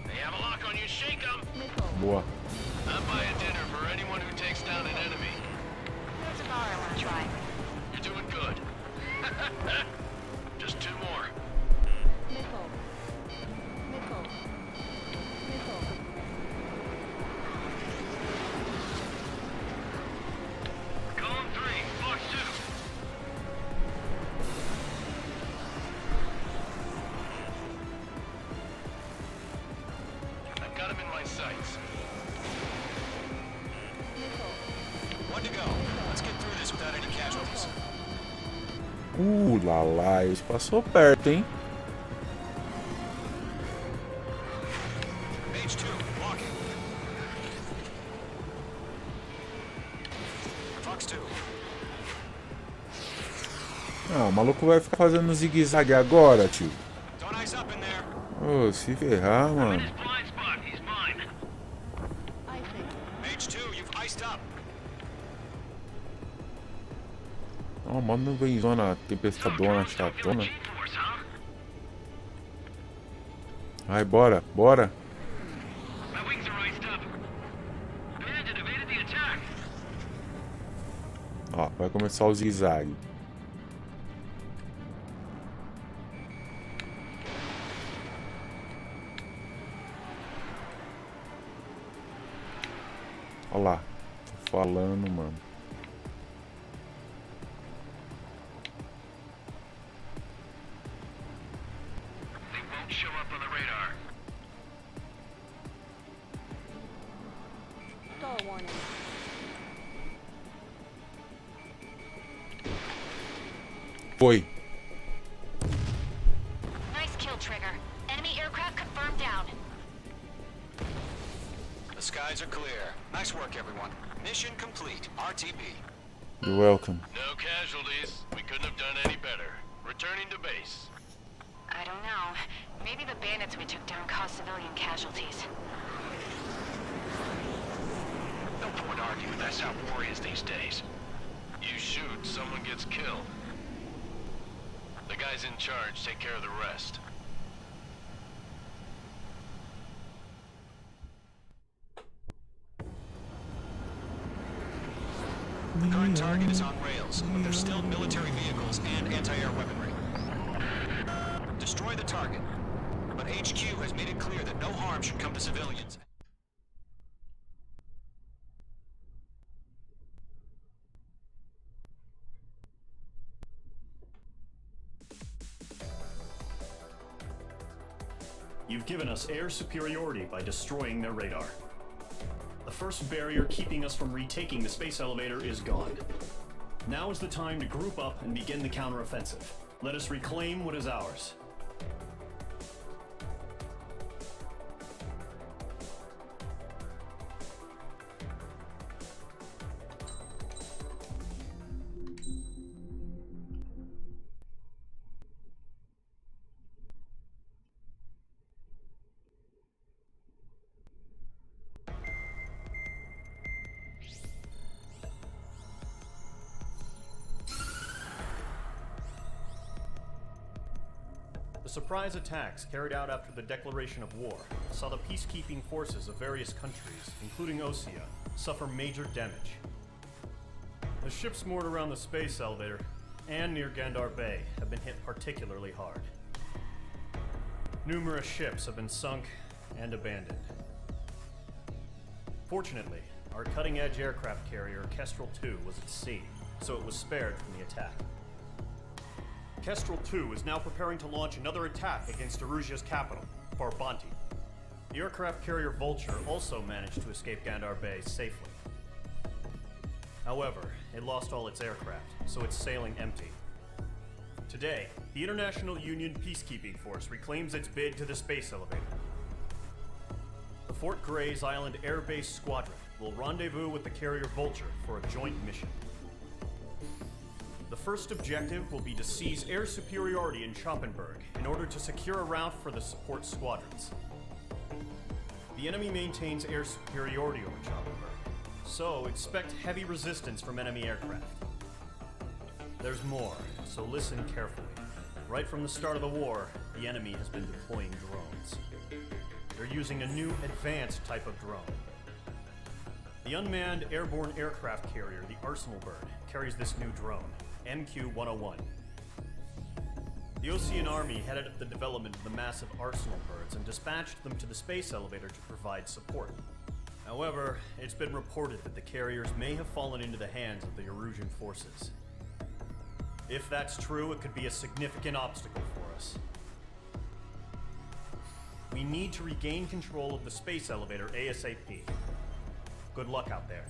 They have a lock on you. Shake them. Boa. I'm buying dinner for anyone who takes down an enemy. There's a bar I want to try. You're doing good. Just 2 more. Column 3, Fox 2. I've got him in my sights. One to go. Let's get through this without any casualties. Lá lá. Isso passou perto, hein? Mage 2, walking. Fox 2. Ah, o maluco vai ficar fazendo zigue-zague agora, tio. Don't ice up in there. Ô, se ferrar, mano. His blind spot, he's mine. Mage 2, you've iced up. Ó, mano, nuvenzona, tempestadona, chatona. G-force, huh? Vai, bora, bora. My wings are iced up. Bandit evaded the attack. Ó, vai começar o zigue-zague. Ó lá. Tô falando, mano. They won't show up on the radar. Foi. Nice kill, Trigger. Enemy aircraft confirmed down. The skies are clear. Nice work, everyone. Mission complete. RTB. You're welcome. No casualties. We couldn't have done any better. Returning to base. I don't know. Maybe the bandits we took down caused civilian casualties. No point arguing. That's how war is these days. You shoot, someone gets killed. The guys in charge take care of the rest. The current target is on rails, but there's still military vehicles and anti-air weaponry. Destroy the target, but HQ has made it clear that no harm should come to civilians. You've given us air superiority by destroying their radar. The first barrier keeping us from retaking the space elevator is gone. Now is the time to group up and begin the counteroffensive. Let us reclaim what is ours. The surprise attacks carried out after the declaration of war saw the peacekeeping forces of various countries, including Osea, suffer major damage. The ships moored around the space elevator and near Gandar Bay have been hit particularly hard. Numerous ships have been sunk and abandoned. Fortunately, our cutting-edge aircraft carrier Kestrel II was at sea, so it was spared from the attack. Kestrel II is now preparing to launch another attack against Erusia's capital, Farbanti. The aircraft carrier Vulture also managed to escape Gandar Bay safely. However, it lost all its aircraft, so it's sailing empty. Today, the International Union Peacekeeping Force reclaims its bid to the space elevator. The Fort Gray's Island Air Base Squadron will rendezvous with the carrier Vulture for a joint mission. The first objective will be to seize air superiority in Schoppenberg in order to secure a route for the support squadrons. The enemy maintains air superiority over Schoppenberg, so expect heavy resistance from enemy aircraft. There's more, so listen carefully. Right from the start of the war, the enemy has been deploying drones. They're using a new advanced type of drone. The unmanned airborne aircraft carrier, the Arsenal Bird, carries this new drone, MQ-101. The Osean Army headed up the development of the massive Arsenal Birds and dispatched them to the space elevator to provide support. However, it's been reported that the carriers may have fallen into the hands of the Erusian forces. If that's true, it could be a significant obstacle for us. We need to regain control of the space elevator ASAP. Good luck out there.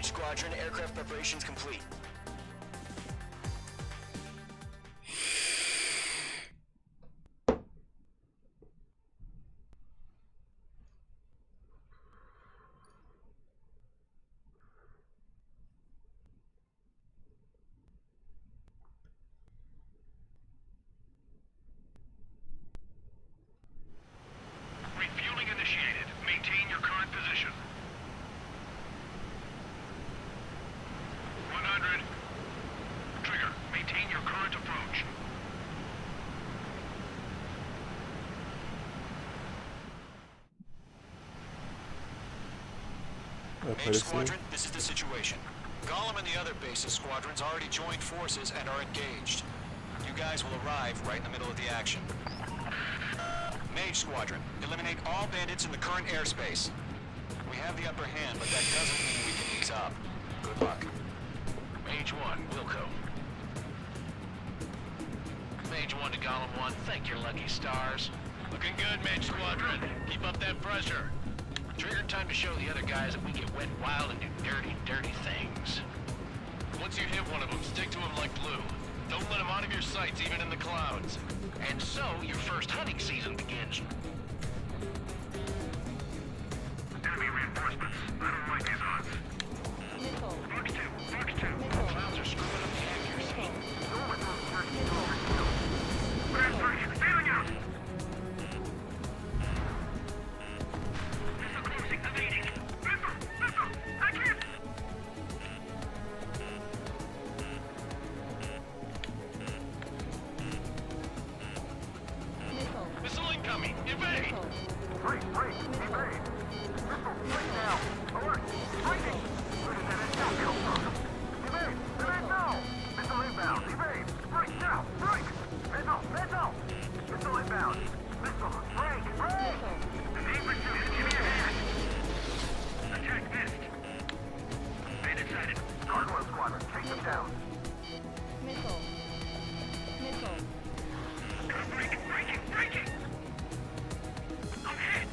Squadron, aircraft preparations complete. Refueling initiated. Maintain your current position. 100. Trigger, maintain your current approach. Mage Squadron, this is the situation. Gollum and the other base's squadrons already joined forces and are engaged. You guys will arrive right in the middle of the action. Mage Squadron, eliminate all bandits in the current airspace. We have the upper hand, but that doesn't mean we can ease up. Good luck. Mage 1, Wilco. Mage 1 to Golem 1, thank your lucky stars. Looking good, Mage Squadron. Keep up that pressure. Trigger, time to show the other guys that we get wet wild and do dirty, dirty things. Once you hit one of them, stick to him like glue. Don't let him out of your sights, even in the clouds. And so, your first hunting season begins. Enemy reinforcements. I don't like these odds. Fox 2, Fox 2. Clouds are screwing up the accuracy. Brad 3, failing out. Missile closing, evading. Missile, I can't. Evade! Break, evade! Missile, straight now! Alert! Breaking! Where did that intel come from? Evade! Evade now! Missile inbound! Evade! Break now! Break! Missile! Missile inbound! Missile! Break! Evade pursuit! Give me a hand! Attack missed. Bandit sighted. Gargoyle squadron, take them down! Breaking! I'm hit!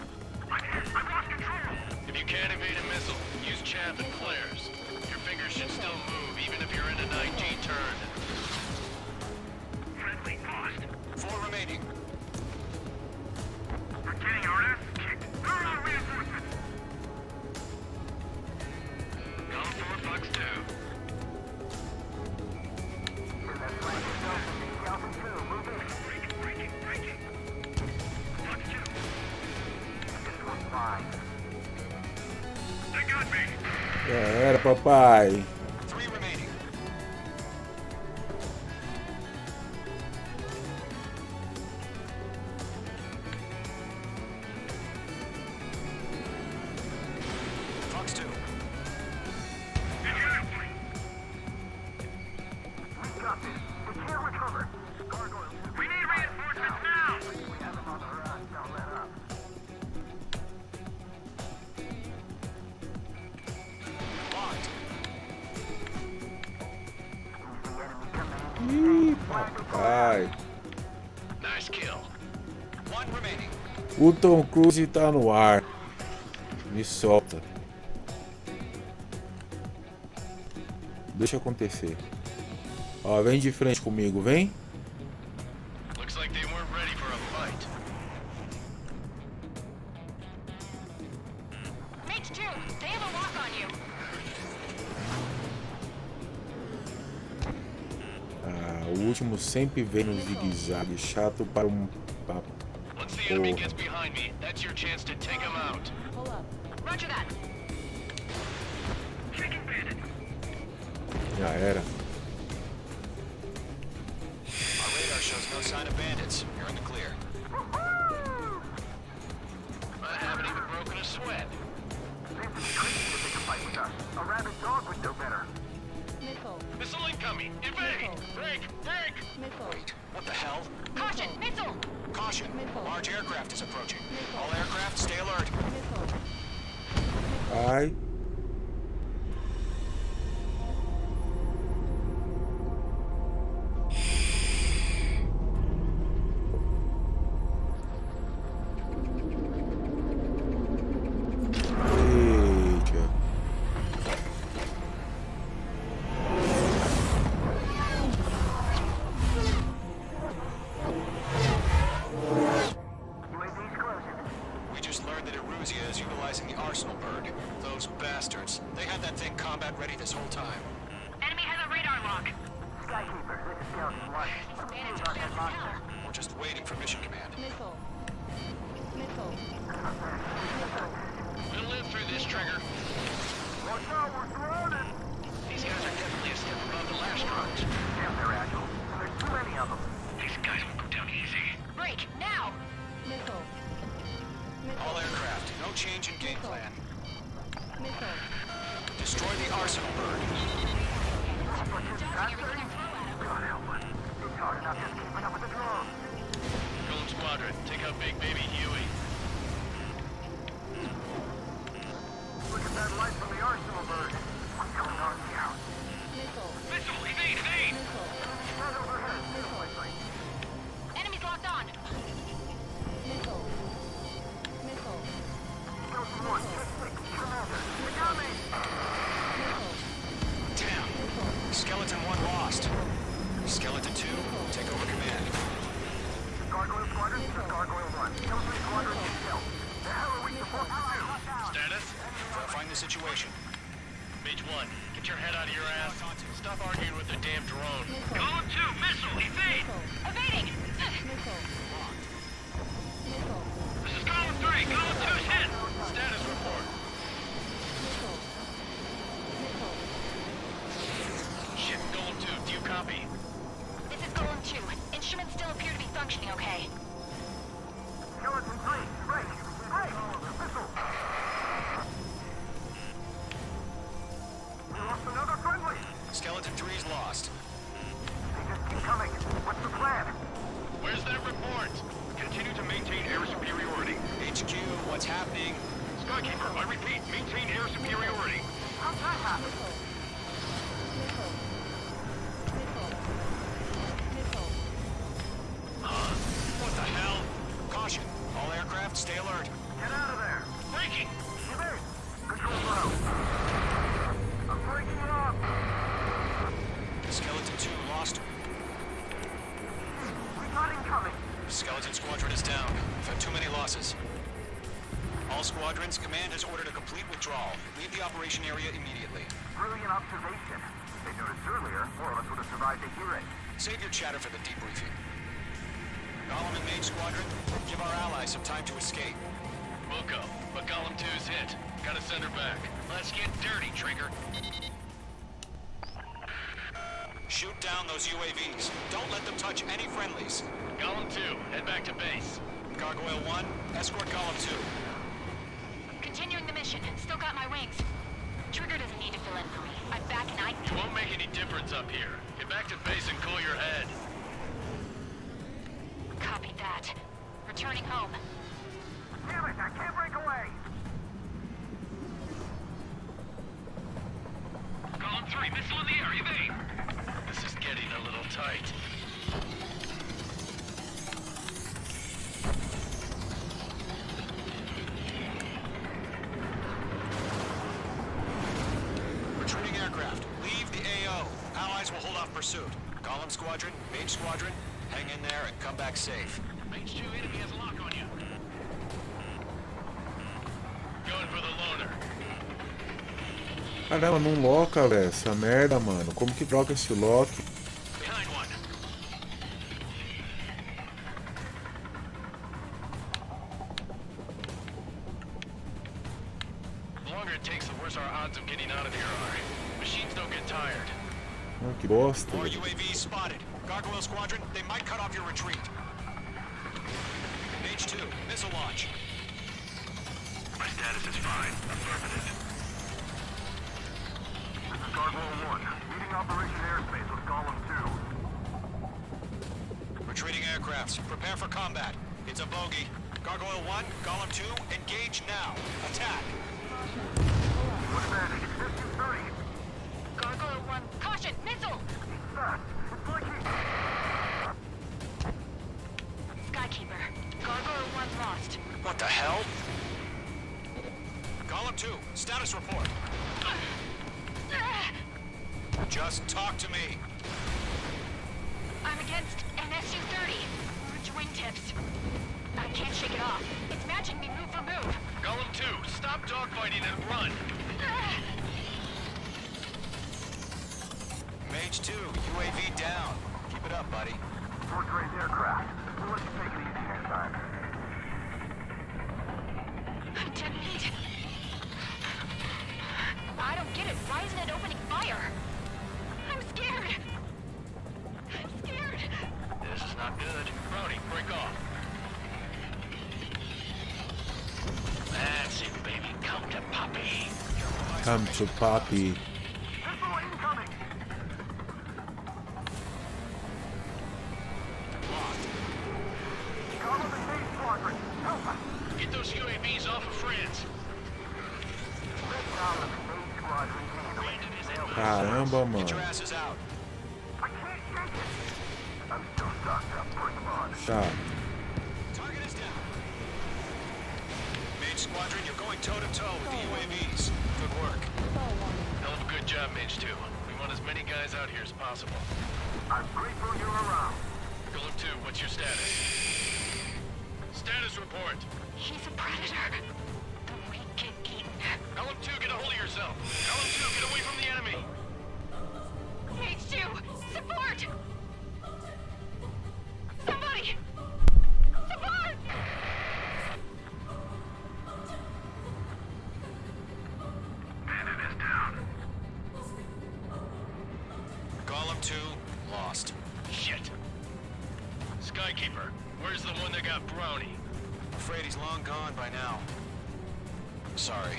I've lost control! If you can't evade a missile, use chaff and flares. Your fingers should still move, even if you're in a 9G turn. Friendly paused. 4 remaining. We're getting our ass kicked. Where are our reinforcements? Come for Fox 2. And that's right, yourself and the Alpha 2, move in! Breaking! Fox 2. This one's mine. They got me! Já era, papai. 3 remaining. Fox 2. We got this! We can't recover! Gargoyle, We need reinforcements now! we have them on the run, don't let up. Locked. Ih, papai. Nice kill. 1 remaining. O Tom Cruise tá no ar. Me solta. Deixa acontecer. Ó, vem de frente comigo, vem. Looks like they weren't ready for a fight. Mage 2, they have a lock on you. Ah, o último sempre vem no zigue-zague. Chato para um papo. Once the enemy gets behind me, that's your chance to take him out. Pull up. Roger that. Taking bandit! Já era. Our radar shows no sign of bandits. You're in the clear. I haven't even broken a sweat. Seems to be crazy to take a fight with us. A rabid dog would know better. Missile incoming! Evade! Break! Wait, what the hell? Caution, missile! Caution! Large aircraft is approaching. All aircraft, stay alert. Ai. Eita. UAV's closing. We just learned that Eruzia is utilizing the arsenal bird. Those bastards. They had that thing combat ready this whole time. Enemy has a radar lock. Skykeeper, this is Scout 1. Bandits are fast as hell. We're just waiting for mission command. We'll live through this, Trigger. Watch out, we're surrounded! These guys are definitely a step above the last drugs. Damn, they're agile. There's too many of them. These guys will go down easy. Break, now! All aircraft, no change in game plan. Destroy the arsenal bird. God help us. It's hard enough just keeping up with the drones. Golden Squadron, take out Big Baby Huey. Look at that light from the arsenal bird. What's going on here? Missile! Evade! Right overhead. Enemies locked on. Scout 1, check 6, Commander. We got me! Damn. Skeleton 1 lost. Skeleton 2, take over command. Gargoyle Squadron, this is Gargoyle 1. Kill 3 Squadron, kill. The hell are we supposed to do? Status? Verifying the situation. Mage 1, get your head out of your ass. Stop arguing with the damn drone. Column 2, missile! Evade! Evading! This is column 3! Column 2's hit! Status report. Shit, Golem 2, do you copy? This is Golem 2. Instruments still appear to be functioning okay. Skeleton 3, HQ, what's happening? Skykeeper, I repeat, maintain air superiority. How'd that happen? What the hell? Caution. All aircraft, stay alert. Get out of there. Breaking! Come in. Control row. I'm breaking it up. Skeleton 2 lost. We got incoming. Skeleton Squadron is down. We've had too many losses. All squadrons, command has ordered a complete withdrawal. Leave the operation area immediately. Brilliant observation. They noticed earlier, more of us would have survived to hear it. Save your chatter for the debriefing. Golem and Mage Squadron, give our allies some time to escape. We'll go, but Golem 2's hit. Gotta send her back. Let's get dirty, Trigger. Shoot down those UAVs. Don't let them touch any friendlies. Golem 2, head back to base. Gargoyle 1, escort Golem 2. Continuing the mission. Still got my wings. Trigger doesn't need to fill in for me. I'm back and It won't make any difference up here. Get back to base and cool your head. Copy that. Returning home. Damn it, I can't break away. Golem 3, missile in the air, evade! This is getting a little tight. Retreating aircraft, leave the AO. Allies will hold off pursuit. Golem Squadron, Mage Squadron, hang in there and come back safe. Mage 2 enemy has a lock on you. Going for the loner. Caramba, não loca, velho. Essa merda, mano. Como que troca esse lock? Behind one. The longer it takes, the worse our odds of getting out of here are. Machines don't get tired. Ah, que bosta, More velho. UAVs spotted. Gargoyle Squadron, they might cut off your retreat. Mage 2, missile launch. My status is fine. Affirmative. This is Gargoyle 1. Leading Operation Airspace with Golem 2. Retreating aircrafts, prepare for combat. It's a bogey. Gargoyle 1, Golem 2, engage now. Attack. What advantage? SU-30. Gargoyle 1. Caution! Missile! Fast. It's like he... Skykeeper. Gargoyle 1 lost. What the hell? Golem 2, status report. Just talk to me. I'm against an SU-30. Large wingtips. I can't shake it off. It's matching me move for move. Golem 2, stop dogfighting and run. Mage 2, UAV down. Keep it up, buddy. Fort Gray's aircraft. We'll let you take it easy next time. I'm 10 feet. I don't get it. Why isn't it opening fire? I'm scared. I'm scared. This is not good. Brody, break off. That's it, baby. Come to Poppy. Come to Poppy. Missile incoming! Golem and Mage Squadron, help us! Get those UAVs off of France. Let Golem and Mage Squadron handle it. Caramba, Get your mano. asses out. I can't shake it! I'm still stocked up. Bring them on. Tá. Target is down. Mage Squadron, you're going toe-to-toe with the UAVs. Good work. Hell of a good job, Mage 2. We want as many guys out here as possible. I'm grateful you're around. Golem 2, what's your status? Status report. He's a predator. The weak get eaten. Golem 2, get a hold of yourself. Golem 2, get away from the enemy. Mage 2, support! Somebody! Support! Bandit is down. Golem 2, lost. Shit. Skykeeper, where's the one that got Brownie? Afraid he's long gone by now. Sorry.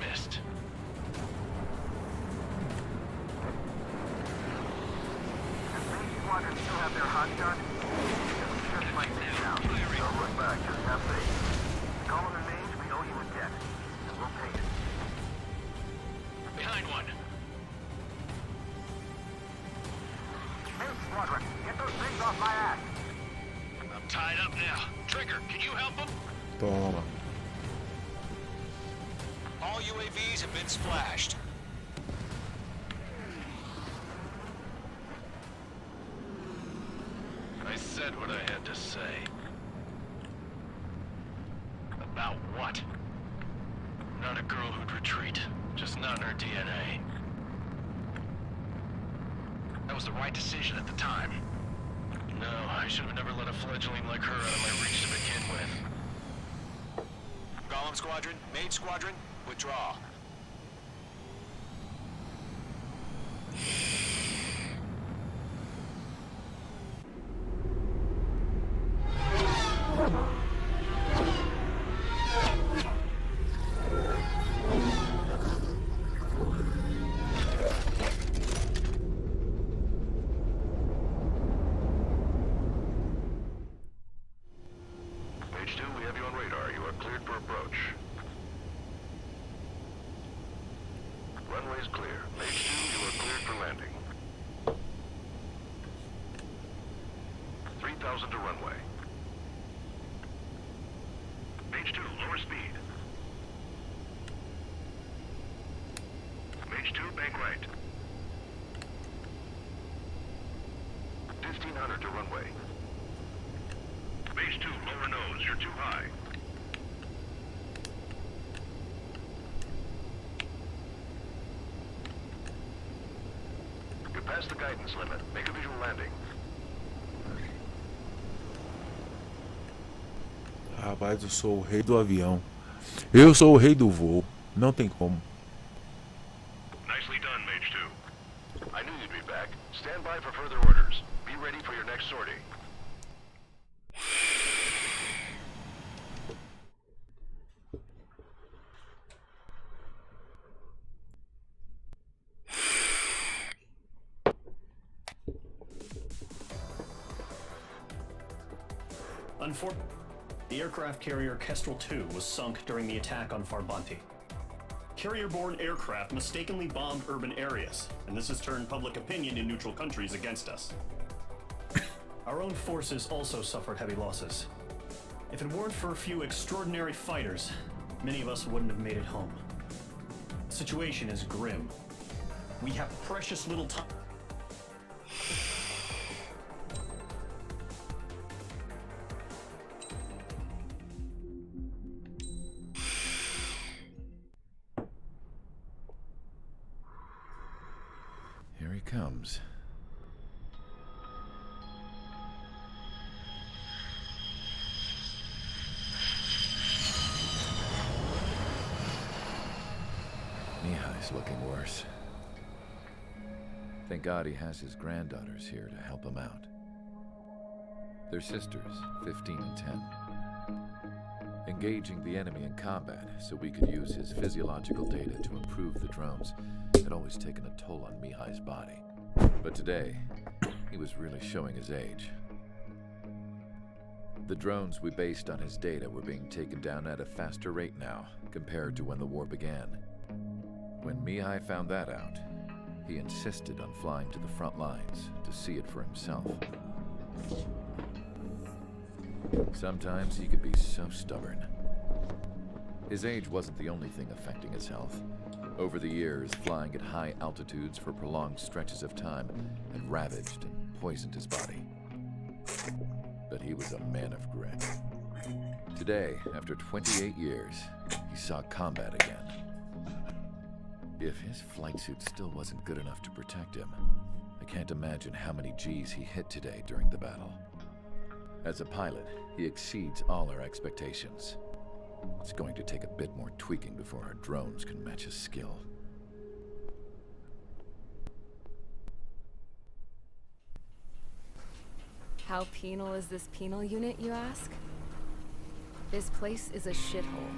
Missed. Mage Squadron there, hotshot? Just like this now. Don't look back, just have faith. Call them the names, we owe you a debt. And we'll pay it. Behind one. Hey, Squadron, get those things off my ass. I'm tied up now. Trigger, can you help him? Toma. All UAVs have been splashed. I said what I had to say. About what? Not a girl who'd retreat. Just not in her DNA. That was the right decision at the time. No, I should have never let a fledgling like her out of my reach to begin with. Golem Squadron, Main Squadron, withdraw. Page 2, we have you on radar. You are cleared for approach. Runway's clear. Page 2, you are cleared for landing. 3,000 to runway. Page 2, lower speed. Page 2, bank right. 1,500 to runway. Page 2, lower nose, you're too high. You're past the guidance limit. Make a visual landing. Rapaz, eu sou o rei do avião. Eu sou o rei do voo. Não tem como. Nicely done, Mage 2. I knew you'd be back. Stand by for further orders. Be ready for your next sortie. Unfortunately, the aircraft carrier Kestrel 2 was sunk during the attack on Farbanti. Carrier-borne aircraft mistakenly bombed urban areas, and this has turned public opinion in neutral countries against us. Our own forces also suffered heavy losses. If it weren't for a few extraordinary fighters, many of us wouldn't have made it home. The situation is grim. We have precious little time. Here he comes. Mihai's looking worse. Thank God he has his granddaughters here to help him out. They're sisters, 15 and 10. Engaging the enemy in combat so we could use his physiological data to improve the drones had always taken a toll on Mihai's body. But today, he was really showing his age. The drones we based on his data were being taken down at a faster rate now, compared to when the war began. When Mihai found that out, he insisted on flying to the front lines to see it for himself. Sometimes he could be so stubborn. His age wasn't the only thing affecting his health. Over the years, flying at high altitudes for prolonged stretches of time had ravaged and poisoned his body. But he was a man of grit. Today, after 28 years, he saw combat again. If his flight suit still wasn't good enough to protect him, I can't imagine how many G's he hit today during the battle. As a pilot, he exceeds all our expectations. It's going to take a bit more tweaking before our drones can match his skill. How penal is this penal unit, you ask? This place is a shithole.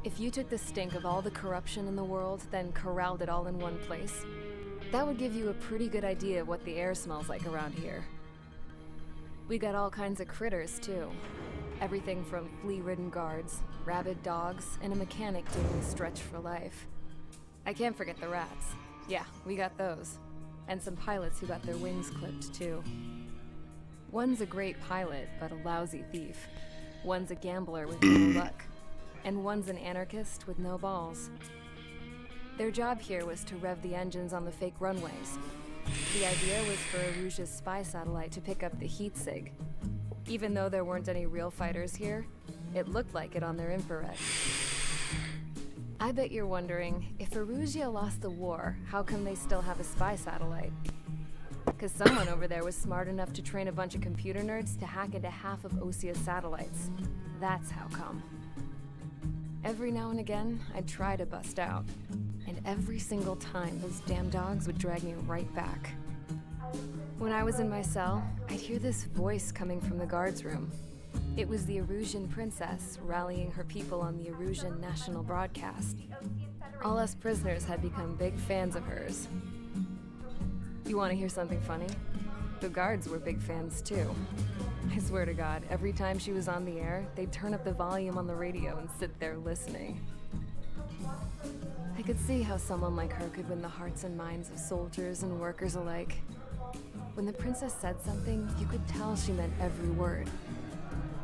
If you took the stink of all the corruption in the world, then corralled it all in one place, That would give you a pretty good idea of what the air smells like around here. We got all kinds of critters, too. Everything from flea-ridden guards, rabid dogs, and a mechanic doing the stretch for life. I can't forget the rats. Yeah, we got those. And some pilots who got their wings clipped, too. One's a great pilot, but a lousy thief. One's a gambler with no luck. And one's an anarchist with no balls. Their job here was to rev the engines on the fake runways. The idea was for Aruja's spy satellite to pick up the heat sig. Even though there weren't any real fighters here, it looked like it on their infrared. I bet you're wondering, if Aruja lost the war, how come they still have a spy satellite? Because someone over there was smart enough to train a bunch of computer nerds to hack into half of Osia's satellites. That's how come. Every now and again, I'd try to bust out. And every single time, those damn dogs would drag me right back. When I was in my cell, I'd hear this voice coming from the guards room. It was the Arusian princess rallying her people on the Arusian national broadcast. All us prisoners had become big fans of hers. You want to hear something funny? The guards were big fans too. I swear to God, every time she was on the air, they'd turn up the volume on the radio and sit there listening. I could see how someone like her could win the hearts and minds of soldiers and workers alike. When the princess said something, you could tell she meant every word.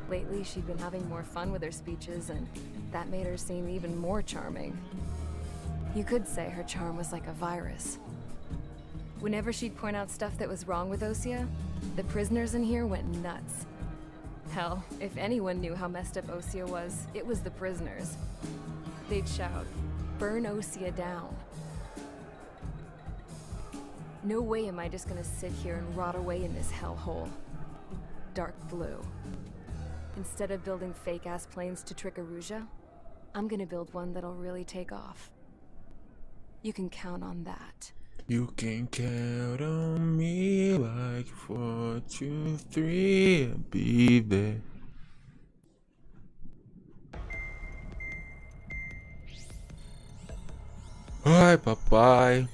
Lately, she'd been having more fun with her speeches, and that made her seem even more charming. You could say her charm was like a virus. Whenever she'd point out stuff that was wrong with Osia, the prisoners in here went nuts. Hell, if anyone knew how messed up Osia was, it was the prisoners. They'd shout, "Burn Osia down." No way am I just gonna sit here and rot away in this hellhole. Dark blue. Instead of building fake-ass planes to trick Aruja, I'm gonna build one that'll really take off. You can count on that. You can count on me like 4, 2, 3, I'll be there. Bye, bye-bye.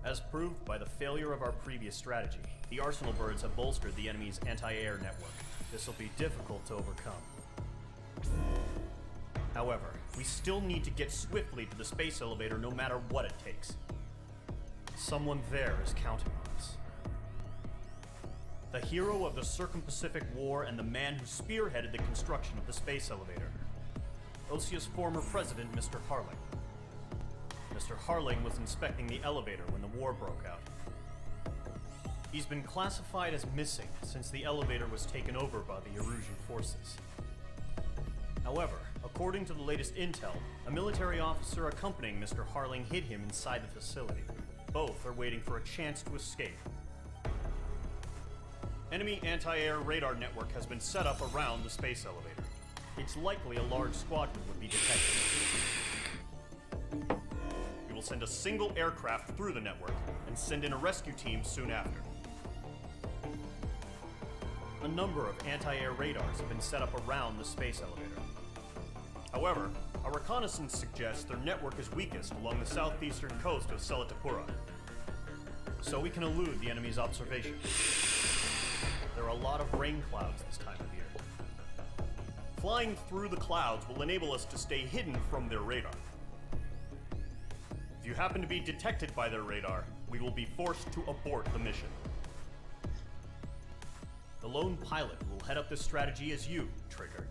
As proved by the failure of our previous strategy, the Arsenal birds have bolstered the enemy's anti-air network. This will be difficult to overcome. However, we still need to get swiftly to the space elevator no matter what it takes. Someone there is counting on us. The hero of the Circum-Pacific War and the man who spearheaded the construction of the space elevator. Osia's former president, Mr. Harling. Mr. Harling was inspecting the elevator when the war broke out. He's been classified as missing since the elevator was taken over by the Erusian forces. However, according to the latest intel, a military officer accompanying Mr. Harling hid him inside the facility. Both are waiting for a chance to escape. Enemy anti-air radar network has been set up around the space elevator. It's likely a large squadron would be detected. We will send a single aircraft through the network and send in a rescue team soon after. A number of anti-air radars have been set up around the space elevator. However, our reconnaissance suggests their network is weakest along the southeastern coast of Selatapura, so we can elude the enemy's observation. There are a lot of rain clouds this time of year. Flying through the clouds will enable us to stay hidden from their radar. If you happen to be detected by their radar, we will be forced to abort the mission. The lone pilot will head up this strategy as you, Trigger.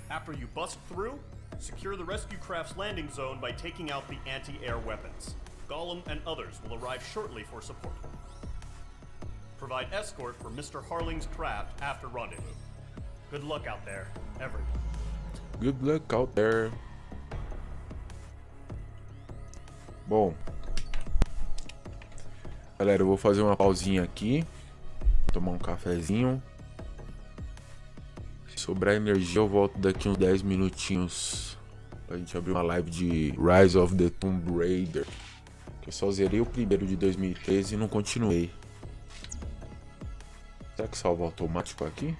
After you bust through, secure the rescue craft's landing zone by taking out the anti-air weapons. Gollum and others will arrive shortly for support. Provide escort for Mr. Harling's craft after rendezvous. Good luck out there, everyone. Good luck out there. Bom, galera, eu vou fazer uma pausinha aqui, tomar um cafezinho. Se sobrar energia, eu volto daqui uns 10 minutinhos pra gente abrir uma live de Rise of the Tomb Raider. Que eu só zerei o primeiro de 2013 e não continuei. Será que salva automático aqui?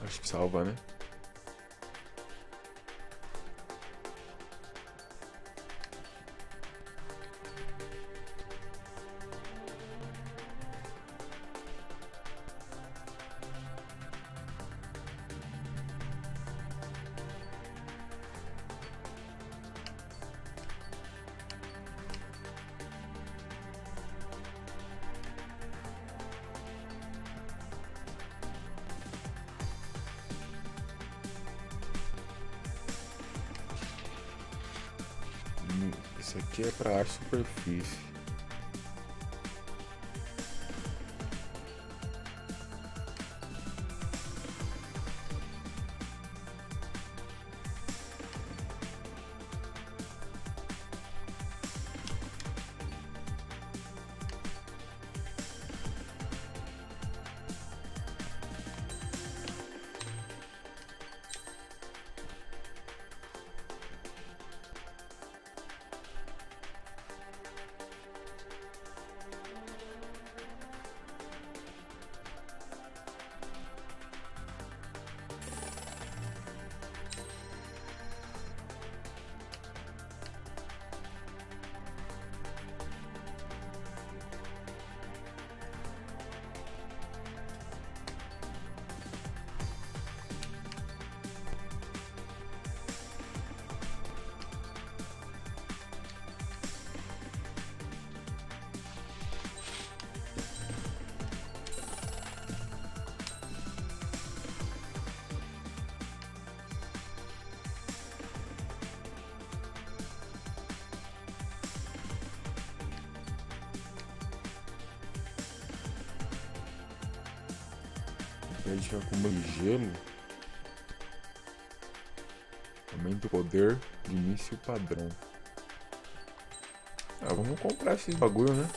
Acho que salva, né? Isso aqui é para ar superfície. A gente acumula gelo. Aumenta o poder de início padrão. Ah, vamos comprar esses bagulho, né?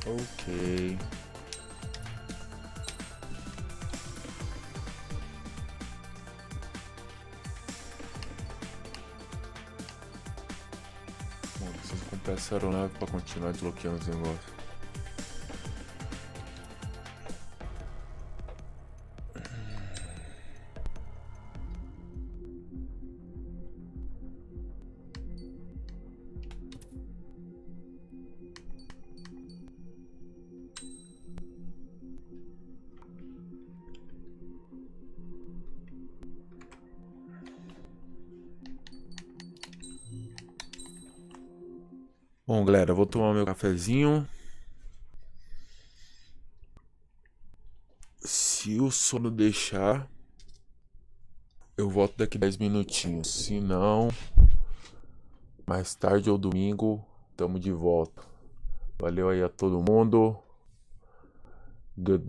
Ok. Bom, preciso comprar essa aeronave para continuar desbloqueando os negócios. Bom, galera, eu vou tomar meu cafezinho. Se o sono deixar, eu volto daqui 10 minutinhos. Se não, mais tarde ou domingo, tamo de volta. Valeu aí a todo mundo. Goodbye.